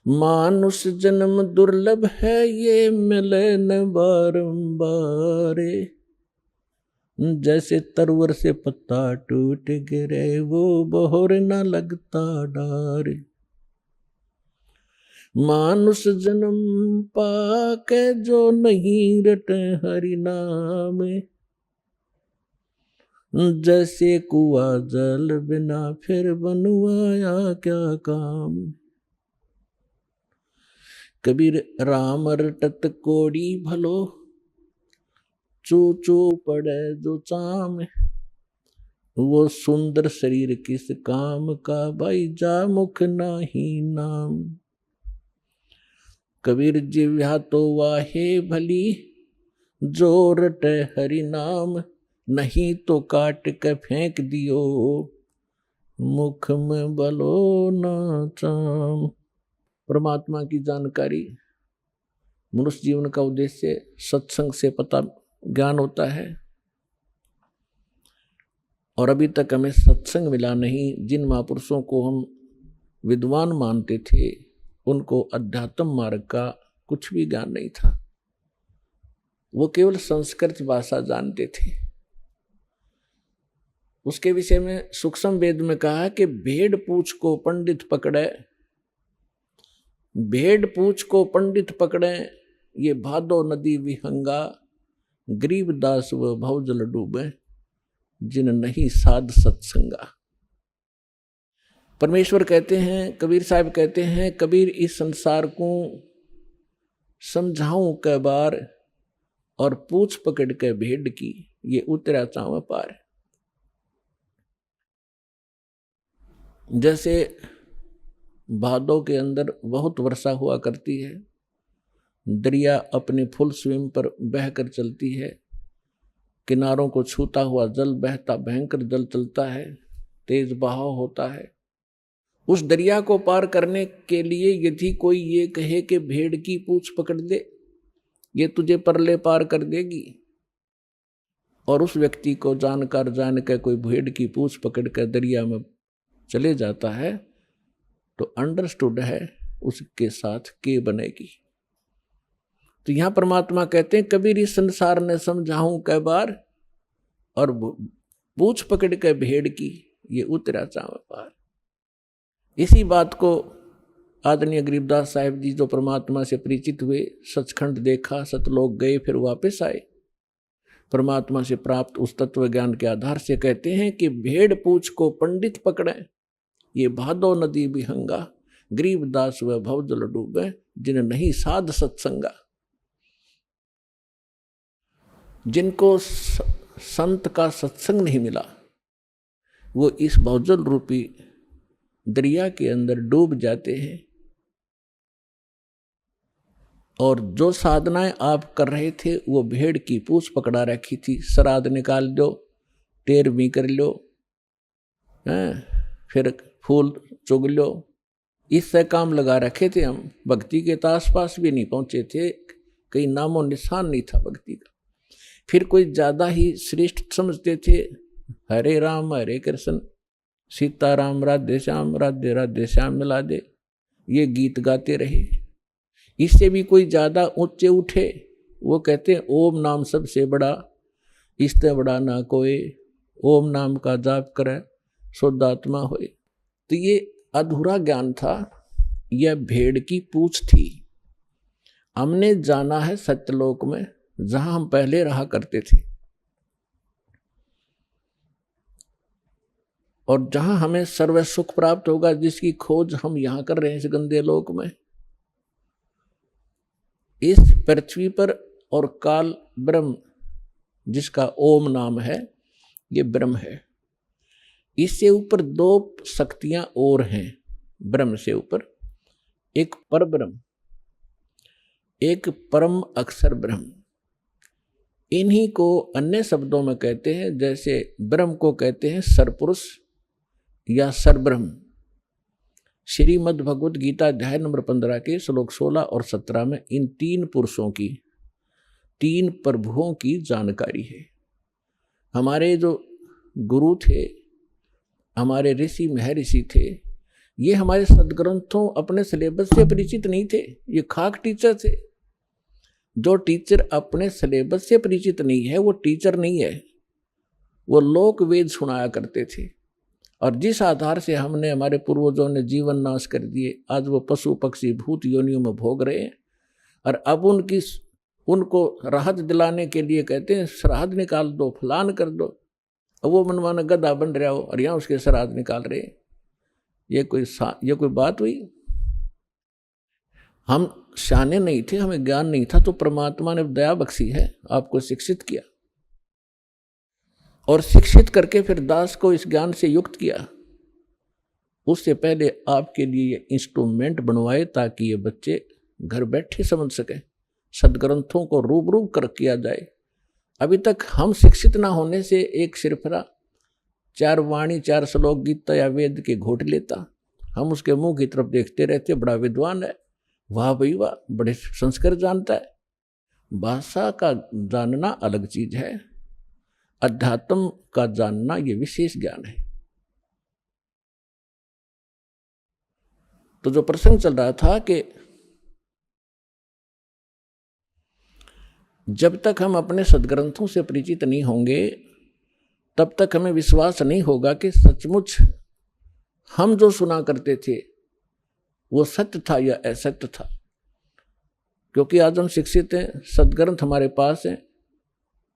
मानुष जन्म दुर्लभ है, ये मिले न बारंबार, जैसे तरवर से पत्ता टूट गिरे वो बहोर न लगता डार। मानुष जन्म पाके जो नहीं रटे हरि नाम, जैसे कुआ जल बिना फिर बनवाया क्या काम। कबीर राम रटत कोड़ी भलो, चू चू पड़े जो चाम, वो सुंदर शरीर किस काम का, भाई जा मुख नाही नाम। कबीर जिव्हा तो वाहे भली, जो रटे हरि नाम, नहीं तो काट के फेंक दियो, मुख में बलो न चाम। परमात्मा की जानकारी, मनुष्य जीवन का उद्देश्य सत्संग से पता ज्ञान होता है। और अभी तक हमें सत्संग मिला नहीं। जिन महापुरुषों को हम विद्वान मानते थे उनको अध्यात्म मार्ग का कुछ भी ज्ञान नहीं था। वो केवल संस्कृत भाषा जानते थे। उसके विषय में सूक्ष्म वेद में कहा कि भेड़ पूछ को पंडित पकड़े, भेड़ पूछ को पंडित पकड़े, ये भादो नदी विहंगा, गरीबदास व भवजल डूबे, जिन नहीं साध सत्संगा। परमेश्वर कहते हैं, कबीर साहब कहते हैं, कबीर इस संसार को समझाऊं कै बार, और पूछ पकड़ के भेड़ की, ये उतरा चाव पार। जैसे भादों के अंदर बहुत वर्षा हुआ करती है, दरिया अपने फुल स्विम पर बहकर चलती है, किनारों को छूता हुआ जल बहता, भयंकर जल चलता है, तेज बहाव होता है। उस दरिया को पार करने के लिए यदि कोई ये कहे कि भेड़ की पूंछ पकड़ दे, ये तुझे परले पार कर देगी, और उस व्यक्ति को जान के कोई भेड़ की पूंछ पकड़ कर दरिया में चले जाता है, तो अंडरस्टूड है उसके साथ के बनेगी। तो यहां परमात्मा कहते हैं, कबीर इस संसार ने समझाऊं कै बार, और पूछ पकड़ के भेड़ की, ये उतरा चाव पार। इसी बात को आदरणीय गरीबदास साहिब जी जो परमात्मा से परिचित हुए, सचखंड देखा, सतलोक गए, फिर वापस आए, परमात्मा से प्राप्त उस तत्व ज्ञान के आधार से कहते हैं कि भेड़ पूछ को पंडित पकड़े, ये भादो नदी विहंगा, गरीबदास व भवजल डूबे, जिन नहीं साध सत्संगा। जिनको संत का सत्संग नहीं मिला वो इस भौजल रूपी दरिया के अंदर डूब जाते हैं। और जो साधनाएं आप कर रहे थे वो भेड़ की पूंछ पकड़ा रखी थी, श्राद्ध निकाल दो, 13वीं कर लो, फिर फूल चुग लो, इससे काम लगा रखे थे हम। भक्ति के तो आसपास भी नहीं पहुंचे थे, कहीं नामो निशान नहीं था भक्ति का। फिर कोई ज्यादा ही श्रेष्ठ समझते थे, हरे राम हरे कृष्ण सीताराम राधे श्याम राधे राधे श्याम मिला दे, ये गीत गाते रहे। इससे भी कोई ज्यादा ऊंचे उठे, वो कहते हैं ओम नाम सबसे बड़ा, इससे बड़ा ना कोई, ओम नाम का जाप करे शुद्धात्मा होए। तो ये अधूरा ज्ञान था, यह भेड़ की पूंछ थी। हमने जाना है सत्यलोक में जहां हम पहले रहा करते थे, और जहां हमें सर्व सुख प्राप्त होगा, जिसकी खोज हम यहां कर रहे हैं इस गंदे लोक में। इस पृथ्वी पर और काल ब्रह्म जिसका ओम नाम है, ये ब्रह्म है। इससे ऊपर दो शक्तियां और हैं ब्रह्म से ऊपर, एक पर ब्रह्म, एक परम अक्षर ब्रह्म। इन्हीं को अन्य शब्दों में कहते हैं, जैसे ब्रह्म को कहते हैं सरपुरुष या सरब्रह्म। श्रीमद् भगवद गीता अध्याय नंबर 15 के श्लोक 16 और 17 में इन तीन पुरुषों की, तीन प्रभुओं की जानकारी है। हमारे जो गुरु थे, हमारे ऋषि महर्षि थे, ये हमारे सदग्रंथों अपने सिलेबस से परिचित नहीं थे, ये खाक टीचर थे। जो टीचर अपने सिलेबस से परिचित नहीं है वो टीचर नहीं है, वो लोक वेद सुनाया करते थे। और जिस आधार से हमने, हमारे पूर्वजों ने जीवन नाश कर दिए, आज वो पशु पक्षी भूत योनियों में भोग रहे हैं। और अब उनको राहत दिलाने के लिए कहते हैं श्राद्ध निकाल दो, फलान कर दो। अब वो मनमाना गधा बन रहा हो और यहाँ उसके श्राद्ध निकाल रहे। ये कोई बात हुई? हम शाने नहीं थे, हमें ज्ञान नहीं था, तो परमात्मा ने दया बख्शी है, आपको शिक्षित किया, और शिक्षित करके फिर दास को इस ज्ञान से युक्त किया। उससे पहले आपके लिए ये इंस्ट्रूमेंट बनवाए ताकि ये बच्चे घर बैठे समझ सकें, सदग्रंथों को रूबरू कर किया जाए। अभी तक हम शिक्षित ना होने से एक सिरफरा 4 वाणी 4 श्लोक गीता या वेद के घोट लेता, हम उसके मुंह की तरफ देखते रहते, बड़ा विद्वान है, वाह भाई वाह, बड़े संस्कार जानता है। भाषा का जानना अलग चीज है, अध्यात्म का जानना ये विशेष ज्ञान है। तो जो प्रसंग चल रहा था कि जब तक हम अपने सदग्रंथों से परिचित नहीं होंगे तब तक हमें विश्वास नहीं होगा कि सचमुच हम जो सुना करते थे वो सत्य था या असत्य था। क्योंकि आज हम शिक्षित हैं, सदग्रंथ हमारे पास हैं,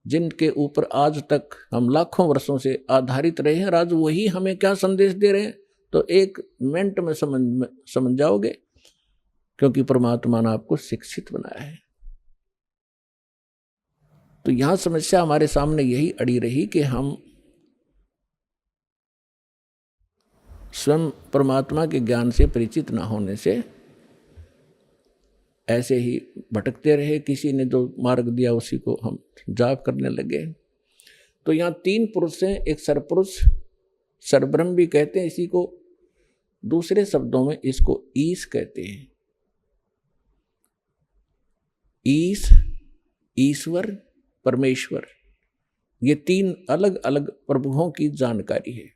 जिनके ऊपर आज तक हम लाखों वर्षों से आधारित रहे हैं, और आज वही हमें क्या संदेश दे रहे हैं तो एक मिनट में समझ जाओगे, क्योंकि परमात्मा ने आपको शिक्षित बनाया है। तो यहां समस्या हमारे सामने यही अड़ी रही कि हम स्वयं परमात्मा के ज्ञान से परिचित ना होने से ऐसे ही भटकते रहे, किसी ने जो मार्ग दिया उसी को हम जाप करने लगे। तो यहाँ 3 पुरुष हैं, एक सरपुरुष, सरब्रह्म भी कहते हैं इसी को, दूसरे शब्दों में इसको ईश कहते हैं। ईश, ईश्वर, परमेश्वर, ये 3 अलग अलग प्रभुओं की जानकारी है।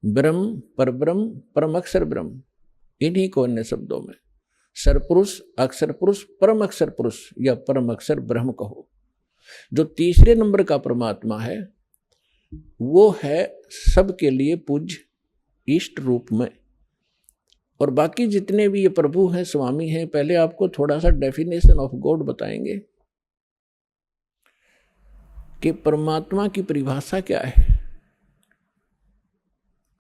ब्रह्म, परब्रह्म, परम अक्षर ब्रह्म, इन्हीं को अन्य शब्दों में सरपुरुष, अक्षर पुरुष, परम अक्षर पुरुष या परम अक्षर ब्रह्म कहो। जो तीसरे नंबर का परमात्मा है वो है सबके लिए पूज्य इष्ट रूप में। और बाकी जितने भी ये प्रभु हैं, स्वामी हैं, पहले आपको थोड़ा सा डेफिनेशन ऑफ गॉड बताएंगे कि परमात्मा की परिभाषा क्या है।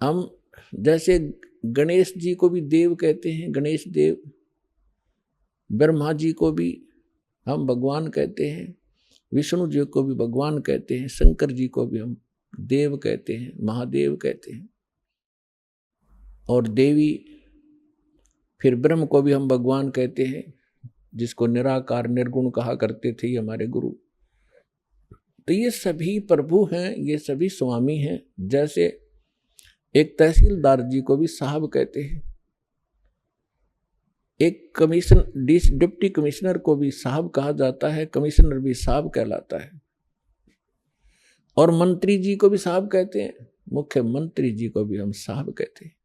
हम जैसे गणेश जी को भी देव कहते हैं, गणेश देव, ब्रह्मा जी को भी हम भगवान कहते हैं, विष्णु जी को भी भगवान कहते हैं, शंकर जी को भी हम देव कहते हैं, महादेव कहते हैं, और देवी, फिर ब्रह्म को भी हम भगवान कहते हैं, जिसको निराकार निर्गुण कहा करते थे हमारे गुरु। तो ये सभी प्रभु हैं, ये सभी स्वामी हैं। जैसे एक तहसीलदार जी को भी साहब कहते हैं, एक डिप्टी कमिश्नर को भी साहब कहा जाता है, कमिश्नर भी साहब कहलाता है, और मंत्री जी को भी साहब कहते हैं, मुख्यमंत्री जी को भी हम साहब कहते हैं,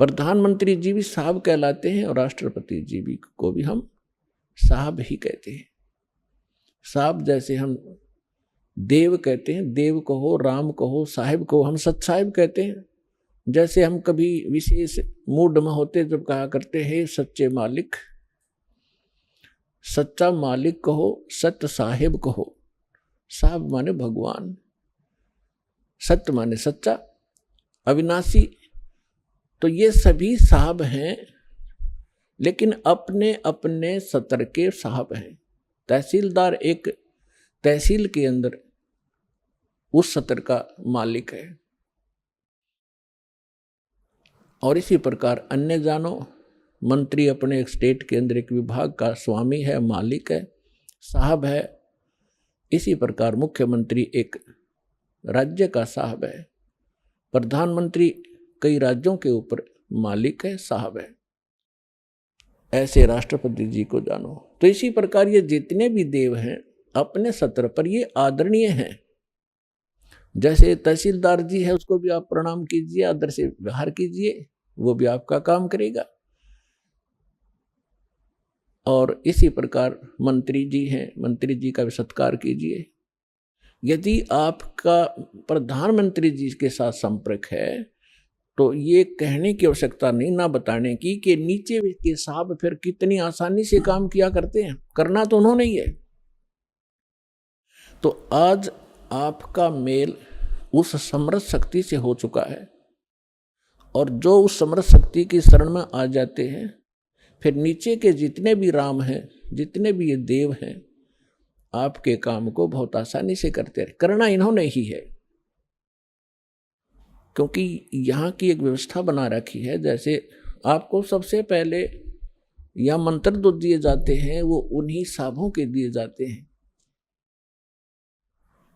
प्रधानमंत्री जी भी साहब कहलाते हैं, और राष्ट्रपति जी भी को भी हम साहब ही कहते हैं। साहब जैसे हम देव कहते हैं, देव कहो, राम कहो, साहिब कहो, हम सत साहिब कहते हैं। जैसे हम कभी विशेष मूड में होते जब कहा करते हैं सच्चे मालिक, सच्चा मालिक कहो, सत्य साहिब कहो। साहब माने भगवान, सत्य माने सच्चा, अविनाशी। तो ये सभी साहब हैं, लेकिन अपने अपने सत्र के साहब हैं। तहसीलदार एक तहसील के अंदर उस सत्र का मालिक है, और इसी प्रकार अन्य जानो मंत्री अपने एक स्टेट के अंदर एक विभाग का स्वामी है, मालिक है, साहब है। इसी प्रकार मुख्यमंत्री एक राज्य का साहब है, प्रधानमंत्री कई राज्यों के ऊपर मालिक है, साहब है। ऐसे राष्ट्रपति जी को जानो। तो इसी प्रकार ये जितने भी देव हैं अपने सत्र पर ये आदरणीय हैं। जैसे तहसीलदार जी है, उसको भी आप प्रणाम कीजिए, आदर से व्यवहार कीजिए, वो भी आपका काम करेगा। और इसी प्रकार मंत्री जी हैं, मंत्री जी का भी सत्कार कीजिए। यदि आपका प्रधानमंत्री जी के साथ संपर्क है तो ये कहने की आवश्यकता नहीं, ना बताने की, कि नीचे के साहब फिर कितनी आसानी से काम किया करते हैं, करना तो उन्होंने ही है। तो आज आपका मेल उस समर्थ शक्ति से हो चुका है, और जो उस समर्थ शक्ति की शरण में आ जाते हैं, फिर नीचे के जितने भी राम हैं, जितने भी ये देव हैं, आपके काम को बहुत आसानी से करते हैं। करना इन्होंने ही है, क्योंकि यहाँ की एक व्यवस्था बना रखी है। जैसे आपको सबसे पहले या मंत्र जो दिए जाते हैं वो उन्हीं साहबों के दिए जाते हैं।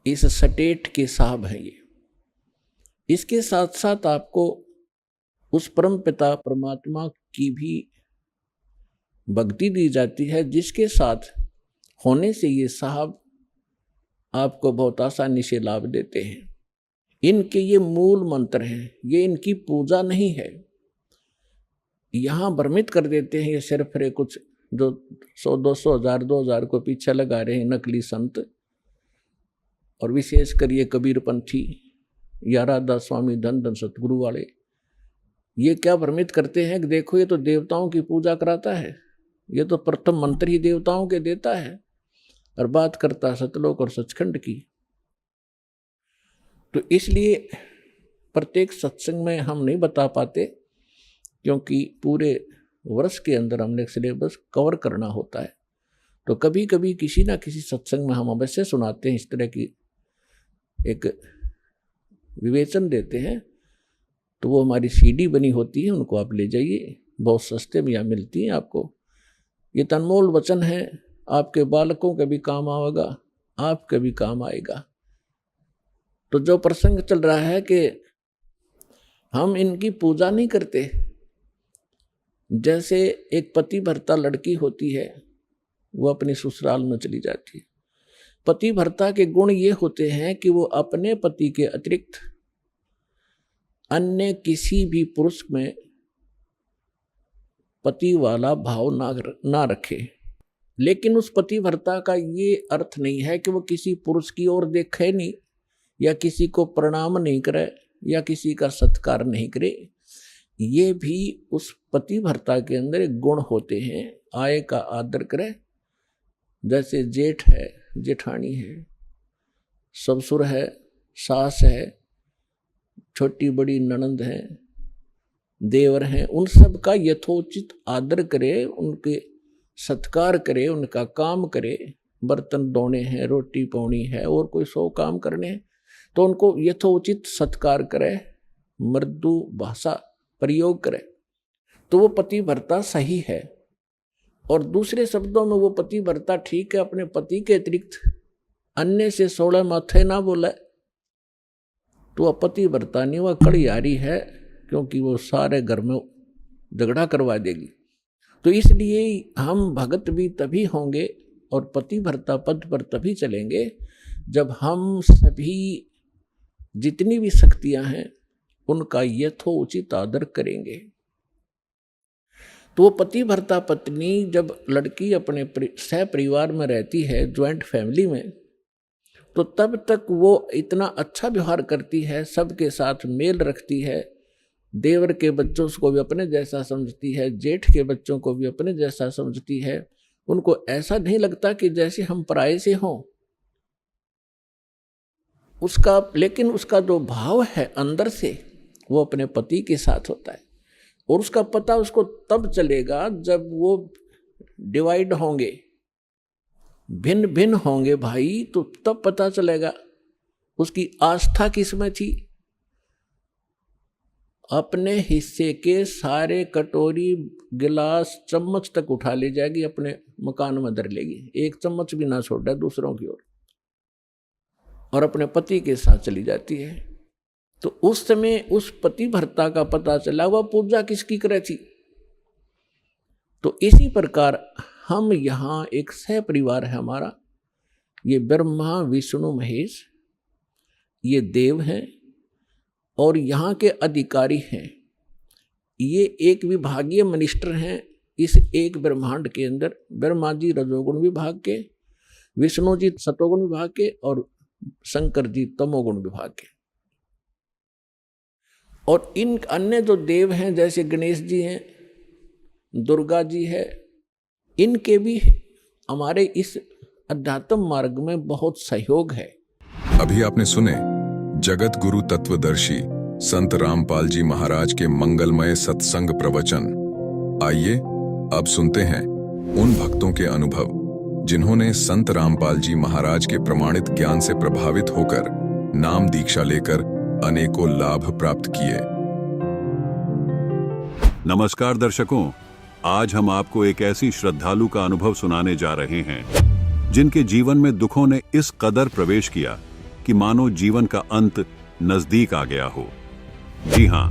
इस स्टेट के साहब हैं ये। इसके साथ साथ आपको उस परम पिता परमात्मा की भी भक्ति दी जाती है, जिसके साथ होने से ये साहब आपको बहुत आसानी से लाभ देते हैं। इनके ये मूल मंत्र हैं, ये इनकी पूजा नहीं है। यहाँ भ्रमित कर देते हैं ये सिर्फ कुछ जो 100-200 हज़ार 2000 को पीछे लगा रहे हैं नकली संत, और विशेषकर ये कबीरपंथी या राधा स्वामी धन धन सतगुरु वाले, ये क्या भ्रमित करते हैं कि देखो ये तो देवताओं की पूजा कराता है, ये तो प्रथम मंत्र ही देवताओं के देता है, और बात करता सतलोक और सचखंड की। तो इसलिए प्रत्येक सत्संग में हम नहीं बता पाते, क्योंकि पूरे वर्ष के अंदर हमने सिलेबस कवर करना होता है। तो कभी कभी किसी ना किसी सत्संग में हम अवश्य सुनाते हैं, इस तरह की एक विवेचन देते हैं। तो वो हमारी सीडी बनी होती है, उनको आप ले जाइए, बहुत सस्ते में यहाँ मिलती हैं आपको। ये अनमोल वचन है, आपके बालकों के भी काम आएगा, आपके भी काम आएगा। तो जो प्रसंग चल रहा है कि हम इनकी पूजा नहीं करते, जैसे एक पति भर्ता लड़की होती है, वो अपने ससुराल में चली जाती है। पति भर्ता के गुण ये होते हैं कि वो अपने पति के अतिरिक्त अन्य किसी भी पुरुष में पति वाला भाव ना रखे। लेकिन उस पति भर्ता का ये अर्थ नहीं है कि वो किसी पुरुष की ओर देखे नहीं, या किसी को प्रणाम नहीं करे, या किसी का सत्कार नहीं करे। ये भी उस पति भर्ता के अंदर एक गुण होते हैं। आय का आदर करे, जैसे जेठ है, जेठानी है, ससुर है, सास है, छोटी बड़ी ननंद है, देवर हैं, उन सब का यथोचित आदर करे, उनके सत्कार करे, उनका काम करे। बर्तन धोने हैं, रोटी पानी है और कोई 100 काम करने हैं, तो उनको यथोचित सत्कार करे, मृदु भाषा प्रयोग करे, तो वो पतिव्रता सही है। और दूसरे शब्दों में वो पतिव्रता ठीक है, अपने पति के अतिरिक्त अन्य से 16 माथे ना बोले तो वह पतिव्रता नहीं, वह कड़ियारी है, क्योंकि वो सारे घर में झगड़ा करवा देगी। तो इसलिए हम भगत भी तभी होंगे और पतिव्रता पद पर तभी चलेंगे जब हम सभी जितनी भी शक्तियां हैं उनका यथोचित आदर करेंगे। तो वो पतिव्रता पत्नी जब लड़की अपने सह परिवार में रहती है, ज्वाइंट फैमिली में, तो तब तक वो इतना अच्छा व्यवहार करती है, सबके साथ मेल रखती है, देवर के बच्चों को भी अपने जैसा समझती है, जेठ के बच्चों को भी अपने जैसा समझती है। उनको ऐसा नहीं लगता कि जैसे हम पराये से हों। लेकिन उसका जो भाव है अंदर से वो अपने पति के साथ होता है, और उसका पता उसको तब चलेगा जब वो डिवाइड होंगे, भिन्न भिन्न होंगे भाई, तो तब पता चलेगा उसकी आस्था किसमें थी। अपने हिस्से के सारे कटोरी गिलास चम्मच तक उठा ले जाएगी, अपने मकान में धर लेगी, एक चम्मच भी ना छोड़ा दूसरों की ओर, और अपने पति के साथ चली जाती है। तो उस समय उस पतिव्रता का पता चला वह पूजा किसकी करे थी। तो इसी प्रकार हम यहाँ एक सह परिवार है हमारा, ये ब्रह्मा विष्णु महेश ये देव हैं और यहाँ के अधिकारी हैं, ये एक विभागीय मिनिस्टर हैं इस एक ब्रह्मांड के अंदर। ब्रह्मा जी रजोगुण विभाग के, विष्णु जी सतोगुण विभाग के और शंकर जी तमोगुण विभाग के। और इन अन्य जो देव हैं जैसे गणेश जी हैं, दुर्गा जी है, इनके भी हमारे इस अध्यात्म मार्ग में बहुत सहयोग है। अभी आपने सुने जगत गुरु तत्वदर्शी संत रामपाल जी महाराज के मंगलमय सत्संग प्रवचन। आइए अब सुनते हैं उन भक्तों के अनुभव जिन्होंने संत रामपाल जी महाराज के प्रमाणित ज्ञान से प्रभावित होकर नाम दीक्षा लेकर अनेकों लाभ प्राप्त किए। नमस्कार दर्शकों, आज हम आपको एक ऐसी श्रद्धालु का अनुभव सुनाने जा रहे हैं जिनके जीवन में दुखों ने इस कदर प्रवेश किया कि मानो जीवन का अंत नजदीक आ गया हो। जी हां,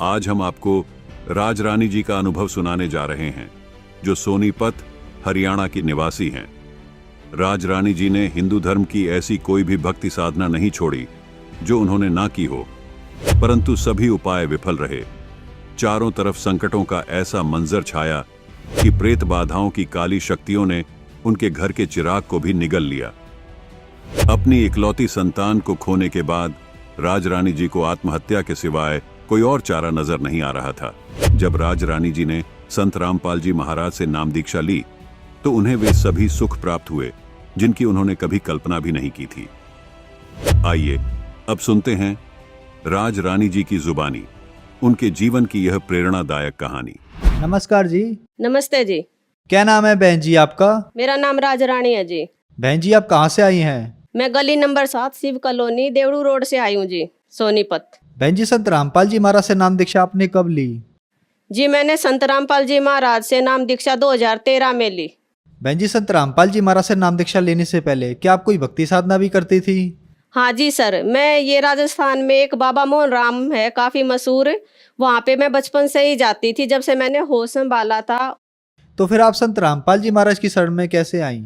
आज हम आपको राजरानी जी का अनुभव सुनाने जा रहे हैं जो सोनीपत हरियाणा की निवासी हैं। राजरानी जी ने हिंदू धर्म की ऐसी कोई भी भक्ति साधना नहीं छोड़ी जो उन्होंने ना की हो, परंतु सभी उपाय विफल रहे। चारों तरफ संकटों का ऐसा मंजर छाया कि प्रेत बाधाओं की काली शक्तियों ने उनके घर के चिराग को भी निगल लिया। अपनी इकलौती संतान को खोने के बाद राजरानी जी को आत्महत्या के सिवाय कोई और चारा नजर नहीं आ रहा था। जब राजरानी जी ने संत रामपाल जी महाराज से नाम दीक्षा ली तो उन्हें वे सभी सुख प्राप्त हुए जिनकी उन्होंने कभी कल्पना भी नहीं की थी। आइए अब सुनते हैं राजरानी जी की जुबानी उनके जीवन की यह प्रेरणादायक कहानी। नमस्कार जी। नमस्ते जी। क्या नाम है बहन जी आपका? मेरा नाम राजरानी है जी। बहन जी आप कहाँ से आई हैं? मैं गली नंबर 7 शिव कॉलोनी देवड़ू रोड से आई हूँ जी, सोनीपत। बहन जी संत रामपाल जी महाराज से नाम दीक्षा आपने कब ली? जी मैंने संत रामपाल जी महाराज से नाम दीक्षा 2013 में ली। बहन जी संत रामपाल जी महाराज से नाम दीक्षा लेने से पहले क्या आप कोई भक्ति साधना भी करती थी? हाँ जी सर, मैं ये राजस्थान में एक बाबा मोहन राम है काफी मशहूर, वहाँ पे मैं बचपन से ही जाती थी जब से मैंने होश संभाला था। तो फिर आप संत रामपाल जी महाराज की शरण में कैसे आई?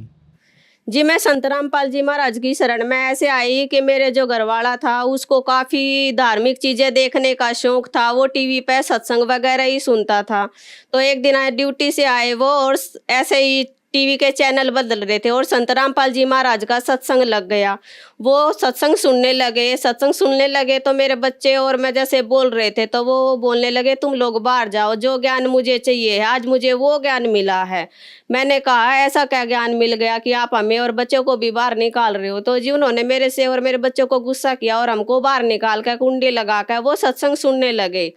जी मैं संत रामपाल जी महाराज की शरण में ऐसे आई कि मेरे जो घरवाला था उसको काफ़ी धार्मिक चीज़ें देखने का शौक था, वो टीवी पे सत्संग वगैरह ही सुनता था। तो एक दिन ड्यूटी से आए वो और ऐसे ही टीवी के चैनल बदल रहे थे और संत रामपाल जी महाराज का सत्संग लग गया। वो सत्संग सुनने लगे तो मेरे बच्चे और मैं जैसे बोल रहे थे तो वो बोलने लगे तुम लोग बाहर जाओ, जो ज्ञान मुझे चाहिए है आज मुझे वो ज्ञान मिला है। मैंने कहा ऐसा क्या ज्ञान मिल गया कि आप हमें और बच्चों को भी बाहर निकाल रहे हो? तो जी उन्होंने मेरे से और मेरे बच्चों को गुस्सा किया और हमको बाहर निकाल कर कुंडी लगा कर वो सत्संग सुनने लगे।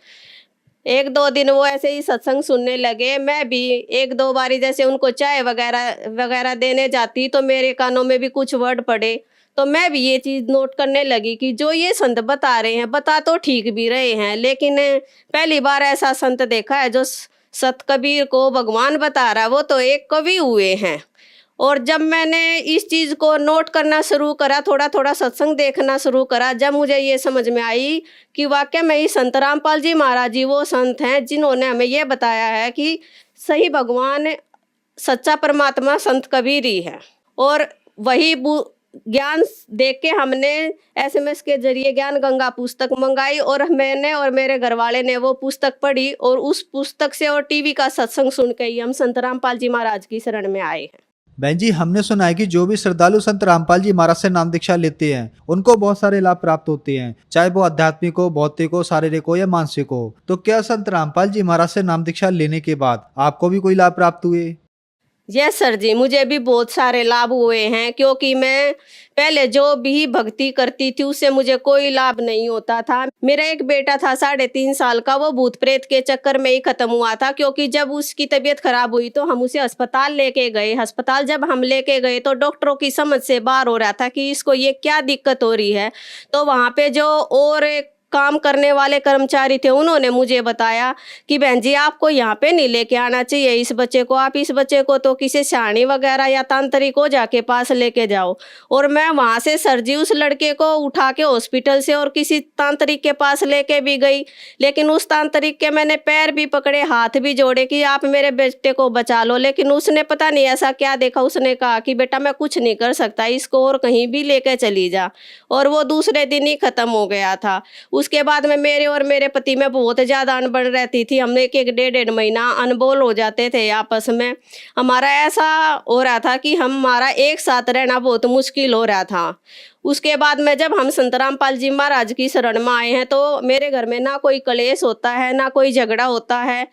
एक दो दिन वो ऐसे ही सत्संग सुनने लगे। मैं भी एक दो बारी जैसे उनको चाय वगैरह वगैरह देने जाती तो मेरे कानों में भी कुछ वर्ड पड़े, तो मैं भी ये चीज़ नोट करने लगी कि जो ये संत बता रहे हैं, बता तो ठीक भी रहे हैं, लेकिन पहली बार ऐसा संत देखा है जो सत कबीर को भगवान बता रहा है, वो तो एक कवि हुए हैं। और जब मैंने इस चीज़ को नोट करना शुरू करा, थोड़ा थोड़ा सत्संग देखना शुरू करा, जब मुझे ये समझ में आई कि वाकई में ही संत रामपाल जी महाराज जी वो संत हैं जिन्होंने हमें ये बताया है कि सही भगवान सच्चा परमात्मा संत कबीर ही है। और वही ज्ञान देख के हमने SMS के जरिए ज्ञान गंगा पुस्तक मंगाई और मैंने और मेरे घर वाले ने वो पुस्तक पढ़ी और उस पुस्तक से और टीवी का सत्संग सुन के ही हम संत रामपाल जी महाराज की शरण में आए हैं। बहन जी, हमने सुना है कि जो भी श्रद्धालु संत रामपाल जी महाराज से नाम दीक्षा लेते हैं उनको बहुत सारे लाभ प्राप्त होते हैं, चाहे वो आध्यात्मिक हो, भौतिक हो, शारीरिक हो या मानसिक हो। तो क्या संत रामपाल जी महाराज से नाम दीक्षा लेने के बाद आपको भी कोई लाभ प्राप्त हुए? यस सर जी, मुझे भी बहुत सारे लाभ हुए हैं, क्योंकि मैं पहले जो भी भक्ति करती थी उससे मुझे कोई लाभ नहीं होता था। मेरा एक बेटा था 3.5 साल का, वो भूत प्रेत के चक्कर में ही खत्म हुआ था, क्योंकि जब उसकी तबीयत खराब हुई तो हम उसे अस्पताल लेके गए। अस्पताल जब हम लेके गए तो डॉक्टरों की समझ से बाहर हो रहा था कि इसको ये क्या दिक्कत हो रही है। तो वहाँ पे जो और काम करने वाले कर्मचारी थे उन्होंने मुझे बताया कि बहन जी आपको यहाँ पे नहीं लेके आना चाहिए इस बच्चे को, आप इस बच्चे को तो किसी शाणी वगैरह या तांत्रिक को जाके पास लेके जाओ। और मैं वहाँ से सर जी उस लड़के को उठा के हॉस्पिटल से और किसी तांत्रिक के पास लेके भी गई, लेकिन उस तांत्रिक के मैंने पैर भी पकड़े, हाथ भी जोड़े कि आप मेरे बेटे को बचा लो, लेकिन उसने पता नहीं ऐसा क्या देखा, उसने कहा कि बेटा मैं कुछ नहीं कर सकता, इसको और कहीं भी लेके चली जा। और वो दूसरे दिन ही खत्म हो गया था। उसके बाद में मेरे और मेरे पति में बहुत ज़्यादा अनबन रहती थी। हमने एक डेढ़ महीना अनबोल हो जाते थे आपस में। हमारा ऐसा हो रहा था कि हमारा एक साथ रहना बहुत मुश्किल हो रहा था। उसके बाद में जब हम संत रामपाल जी महाराज की शरण में आए हैं तो मेरे घर में ना कोई कलेश होता है, ना कोई झगड़ा होता है।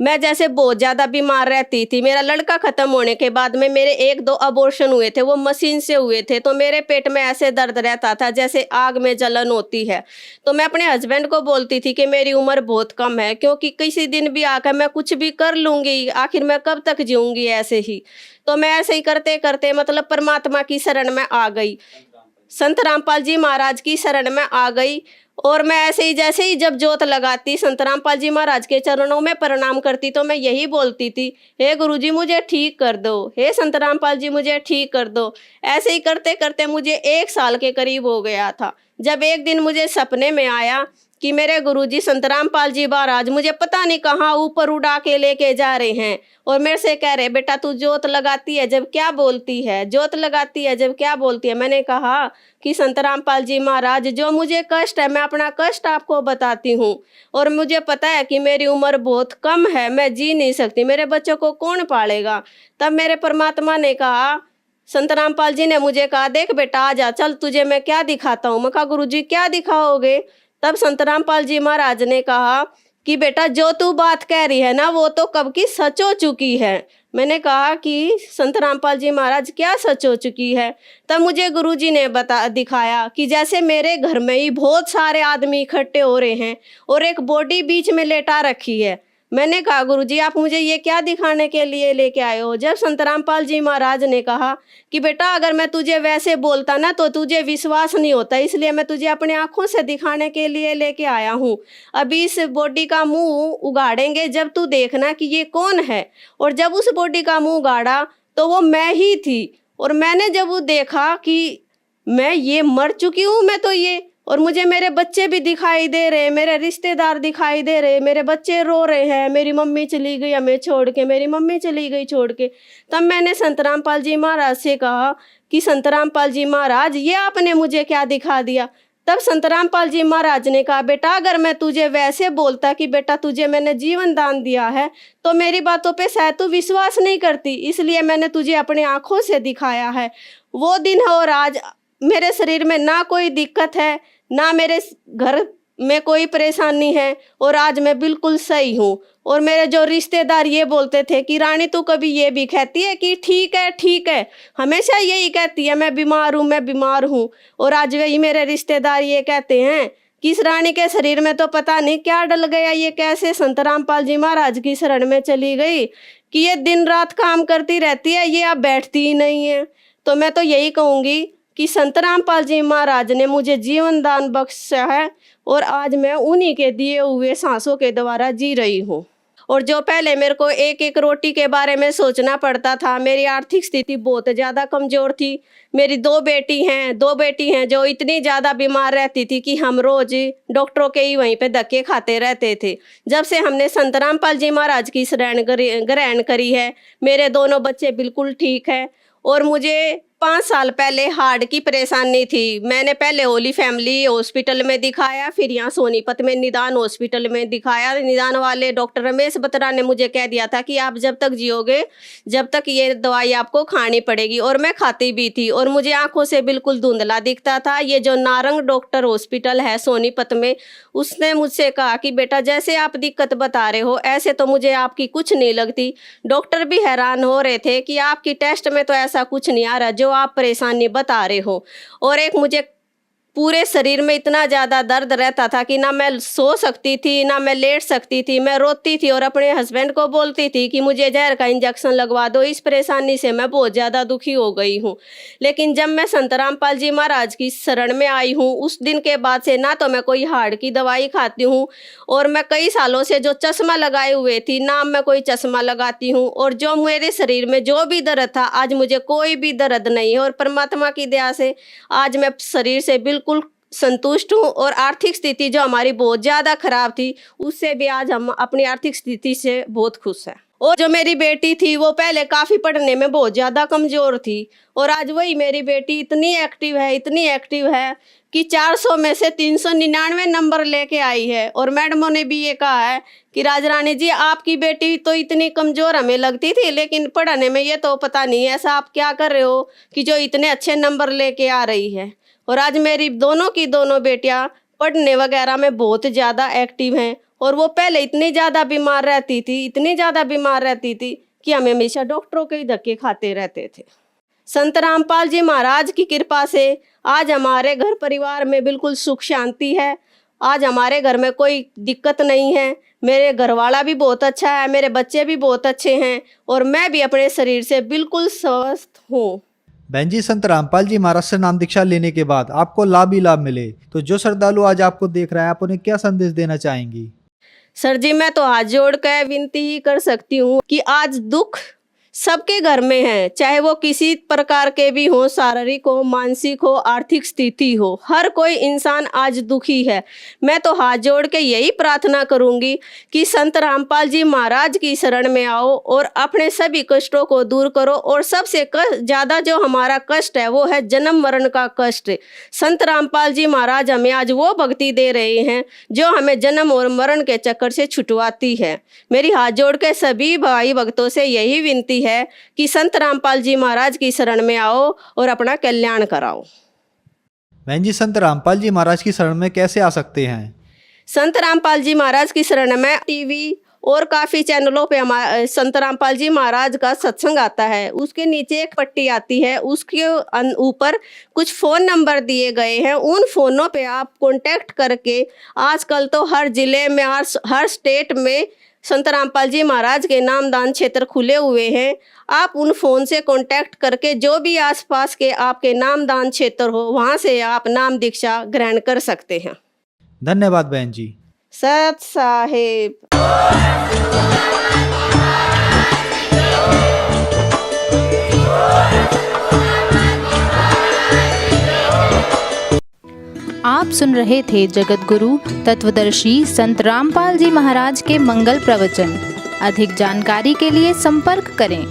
मैं जैसे बहुत ज़्यादा बीमार रहती थी। मेरा लड़का ख़त्म होने के बाद में मेरे 1-2 अबॉर्शन हुए थे, वो मशीन से हुए थे, तो मेरे पेट में ऐसे दर्द रहता था जैसे आग में जलन होती है। तो मैं अपने हस्बैंड को बोलती थी कि मेरी उम्र बहुत कम है, क्योंकि किसी दिन भी आकर मैं कुछ भी कर लूँगी, आखिर मैं कब तक जीऊँगी ऐसे ही। तो मैं ऐसे ही करते करते मतलब परमात्मा की शरण में आ गई, संत रामपाल जी महाराज की शरण में आ गई। और मैं ऐसे ही जैसे ही जब जोत लगाती संत रामपाल जी महाराज के चरणों में प्रणाम करती तो मैं यही बोलती थी, हे गुरुजी मुझे ठीक कर दो, हे संत रामपाल जी मुझे ठीक कर दो। ऐसे ही करते करते मुझे 1 साल के करीब हो गया था, जब एक दिन मुझे सपने में आया कि मेरे गुरुजी संत रामपाल जी महाराज मुझे पता नहीं कहाँ ऊपर उड़ा के लेके जा रहे हैं और मेरे से कह रहे बेटा तू जोत लगाती है जब क्या बोलती है, जोत लगाती है जब क्या बोलती है। मैंने कहा कि संत रामपाल जी महाराज जो मुझे कष्ट है मैं अपना कष्ट आपको बताती हूँ, और मुझे पता है कि मेरी उम्र बहुत कम है, मैं जी नहीं सकती, मेरे बच्चों को कौन पालेगा। तब मेरे परमात्मा ने कहा, संत रामपाल जी ने मुझे कहा देख बेटा आ जा, चल तुझे मैं क्या दिखाता हूँ। मैं कहा गुरुजी क्या दिखाओगे। तब संत रामपाल जी महाराज ने कहा कि बेटा जो तू बात कह रही है ना वो तो कब की सच हो चुकी है। मैंने कहा कि संत रामपाल जी महाराज क्या सच हो चुकी है। तब मुझे गुरुजी ने दिखाया कि जैसे मेरे घर में ही बहुत सारे आदमी इकट्ठे हो रहे हैं और एक बॉडी बीच में लेटा रखी है। मैंने कहा गुरुजी आप मुझे ये क्या दिखाने के लिए लेके आए हो। जब संत रामपाल जी महाराज ने कहा कि बेटा अगर मैं तुझे वैसे बोलता ना तो तुझे विश्वास नहीं होता, इसलिए मैं तुझे अपने आंखों से दिखाने के लिए लेके आया हूँ। अभी इस बॉडी का मुंह उगाड़ेंगे, जब तू देखना कि ये कौन है। और जब उस बॉडी का मुंह उगाड़ा तो वो मैं ही थी। और मैंने जब वो देखा कि मैं ये मर चुकी हूँ, मैं तो ये, और मुझे मेरे बच्चे भी दिखाई दे रहे, मेरे रिश्तेदार दिखाई दे रहे, मेरे बच्चे रो रहे हैं, मेरी मम्मी चली गई हमें छोड़ के, मेरी मम्मी चली गई छोड़ के। तब मैंने संत रामपाल जी महाराज से कहा कि संत रामपाल जी महाराज ये आपने मुझे क्या दिखा दिया। तब संत रामपाल जी महाराज ने कहा बेटा अगर मैं तुझे वैसे बोलता कि बेटा तुझे मैंने जीवन दान दिया है तो मेरी बातों पे शायद तू विश्वास नहीं करती, इसलिए मैंने तुझे अपने आँखों से दिखाया है। वो दिन है और आज मेरे शरीर में ना कोई दिक्कत है, ना मेरे घर में कोई परेशानी है, और आज मैं बिल्कुल सही हूँ। और मेरे जो रिश्तेदार ये बोलते थे कि रानी तू कभी ये भी कहती है कि ठीक है ठीक है, हमेशा यही कहती है मैं बीमार हूँ मैं बीमार हूँ। और आज वही मेरे रिश्तेदार ये कहते हैं किस रानी के शरीर में तो पता नहीं क्या डल गया, ये कैसे संत रामपाल जी महाराज की शरण में चली गई कि ये दिन रात काम करती रहती है, ये अब बैठती ही नहीं है। तो मैं तो यही कहूँगी कि संत रामपाल जी महाराज ने मुझे जीवन दान बख्शा है और आज मैं उन्हीं के दिए हुए सांसों के द्वारा जी रही हूँ। और जो पहले मेरे को एक एक रोटी के बारे में सोचना पड़ता था, मेरी आर्थिक स्थिति बहुत ज़्यादा कमज़ोर थी। मेरी दो बेटी हैं जो इतनी ज़्यादा बीमार रहती थी कि हम रोज़ डॉक्टरों के ही वहीं पे धक्के खाते रहते थे। जब से हमने संत रामपाल जी महाराज की शरण ग्रहण करी है, मेरे दोनों बच्चे बिल्कुल ठीक हैं। और मुझे 5 साल पहले हार्ट की परेशानी थी। मैंने पहले होली फैमिली हॉस्पिटल में दिखाया, फिर यहाँ सोनीपत में निदान हॉस्पिटल में दिखाया। निदान वाले डॉक्टर रमेश बत्रा ने मुझे कह दिया था कि आप जब तक जियोगे जब तक ये दवाई आपको खानी पड़ेगी, और मैं खाती भी थी। और मुझे आंखों से बिल्कुल धुंधला दिखता था। ये जो नारंग डॉक्टर हॉस्पिटल है सोनीपत में, उसने मुझसे कहा कि बेटा जैसे आप दिक्कत बता रहे हो ऐसे तो मुझे आपकी कुछ नहीं लगती। डॉक्टर भी हैरान हो रहे थे कि आपकी टेस्ट में तो ऐसा कुछ नहीं आ रहा जो आप परेशानी बता रहे हो। और एक मुझे पूरे शरीर में इतना ज़्यादा दर्द रहता था कि ना मैं सो सकती थी ना मैं लेट सकती थी। मैं रोती थी और अपने हस्बैंड को बोलती थी कि मुझे जहर का इंजेक्शन लगवा दो। इस परेशानी से मैं बहुत ज़्यादा दुखी हो गई हूँ। लेकिन जब मैं संत रामपाल जी महाराज की शरण में आई हूँ, उस दिन के बाद से ना तो मैं कोई हार्ट की दवाई खाती हूँ, और मैं कई सालों से जो चश्मा लगाए हुए थी ना मैं कोई चश्मा लगाती हूँ। और जो मेरे शरीर में जो भी दर्द था आज मुझे कोई भी दर्द नहीं है। और परमात्मा की दया से आज मैं शरीर से बिल्कुल संतुष्ट हूँ। और आर्थिक स्थिति जो हमारी बहुत ज़्यादा खराब थी उससे भी आज हम अपनी आर्थिक स्थिति से बहुत खुश हैं। और जो मेरी बेटी थी वो पहले काफ़ी पढ़ने में बहुत ज़्यादा कमज़ोर थी, और आज वही मेरी बेटी इतनी एक्टिव है कि 400 में से 399 नंबर लेके आई है। और मैडमों ने भी ये कहा है कि राजरानी जी आपकी बेटी तो इतनी कमज़ोर हमें लगती थी, लेकिन पढ़ने में ये तो पता नहीं ऐसा आप क्या कर रहे हो कि जो इतने अच्छे नंबर लेके आ रही है। और आज मेरी दोनों की दोनों बेटियां पढ़ने वगैरह में बहुत ज़्यादा एक्टिव हैं। और वो पहले इतनी ज़्यादा बीमार रहती थी कि हम हमेशा डॉक्टरों के ही धक्के खाते रहते थे। संत रामपाल जी महाराज की कृपा से आज हमारे घर परिवार में बिल्कुल सुख शांति है। आज हमारे घर में कोई दिक्कत नहीं है। मेरे घरवाला भी बहुत अच्छा है, मेरे बच्चे भी बहुत अच्छे हैं, और मैं भी अपने शरीर से बिल्कुल स्वस्थ हूँ। बहन जी, संत रामपाल जी महाराज से नाम दीक्षा लेने के बाद आपको लाभ ही लाभ मिले, तो जो श्रद्धालु आज आपको देख रहा है आप उन्हें क्या संदेश देना चाहेंगी? सर जी, मैं तो हाथ जोड़ कर विनती ही कर सकती हूँ कि आज दुख सबके घर में है, चाहे वो किसी प्रकार के भी हो, शारीरिक हो, मानसिक हो, आर्थिक स्थिति हो, हर कोई इंसान आज दुखी है। मैं तो हाथ जोड़ के यही प्रार्थना करूंगी कि संत रामपाल जी महाराज की शरण में आओ और अपने सभी कष्टों को दूर करो। और सबसे ज़्यादा जो हमारा कष्ट है वो है जन्म मरण का कष्ट। संत रामपाल जी महाराज हमें आज वो भक्ति दे रहे हैं जो हमें जन्म और मरण के चक्कर से छुटवाती है। मेरी हाथ जोड़ के सभी भाई भक्तों से यही विनती है कि संत रामपाल जी महाराज की शरण में आओ और अपना कल्याण कराओ। बहन जी, संत रामपाल जी महाराज की शरण में कैसे आ सकते हैं? संत रामपाल जी महाराज की शरण में टीवी और काफ़ी चैनलों पे हमारे संत रामपाल जी महाराज का सत्संग आता है। उसके नीचे एक पट्टी आती है, उसके ऊपर कुछ फ़ोन नंबर दिए गए हैं। उन फ़ोनों पे आप कांटेक्ट करके, आजकल तो हर जिले में हर स्टेट में संत रामपाल जी महाराज के नामदान क्षेत्र खुले हुए हैं। आप उन फ़ोन से कांटेक्ट करके जो भी आसपास के आपके नामदान क्षेत्र हो वहाँ से आप नाम दीक्षा ग्रहण कर सकते हैं। धन्यवाद बहन जी। सत साहेब। आप सुन रहे थे जगत गुरु तत्वदर्शी संत रामपाल जी महाराज के मंगल प्रवचन। अधिक जानकारी के लिए संपर्क करें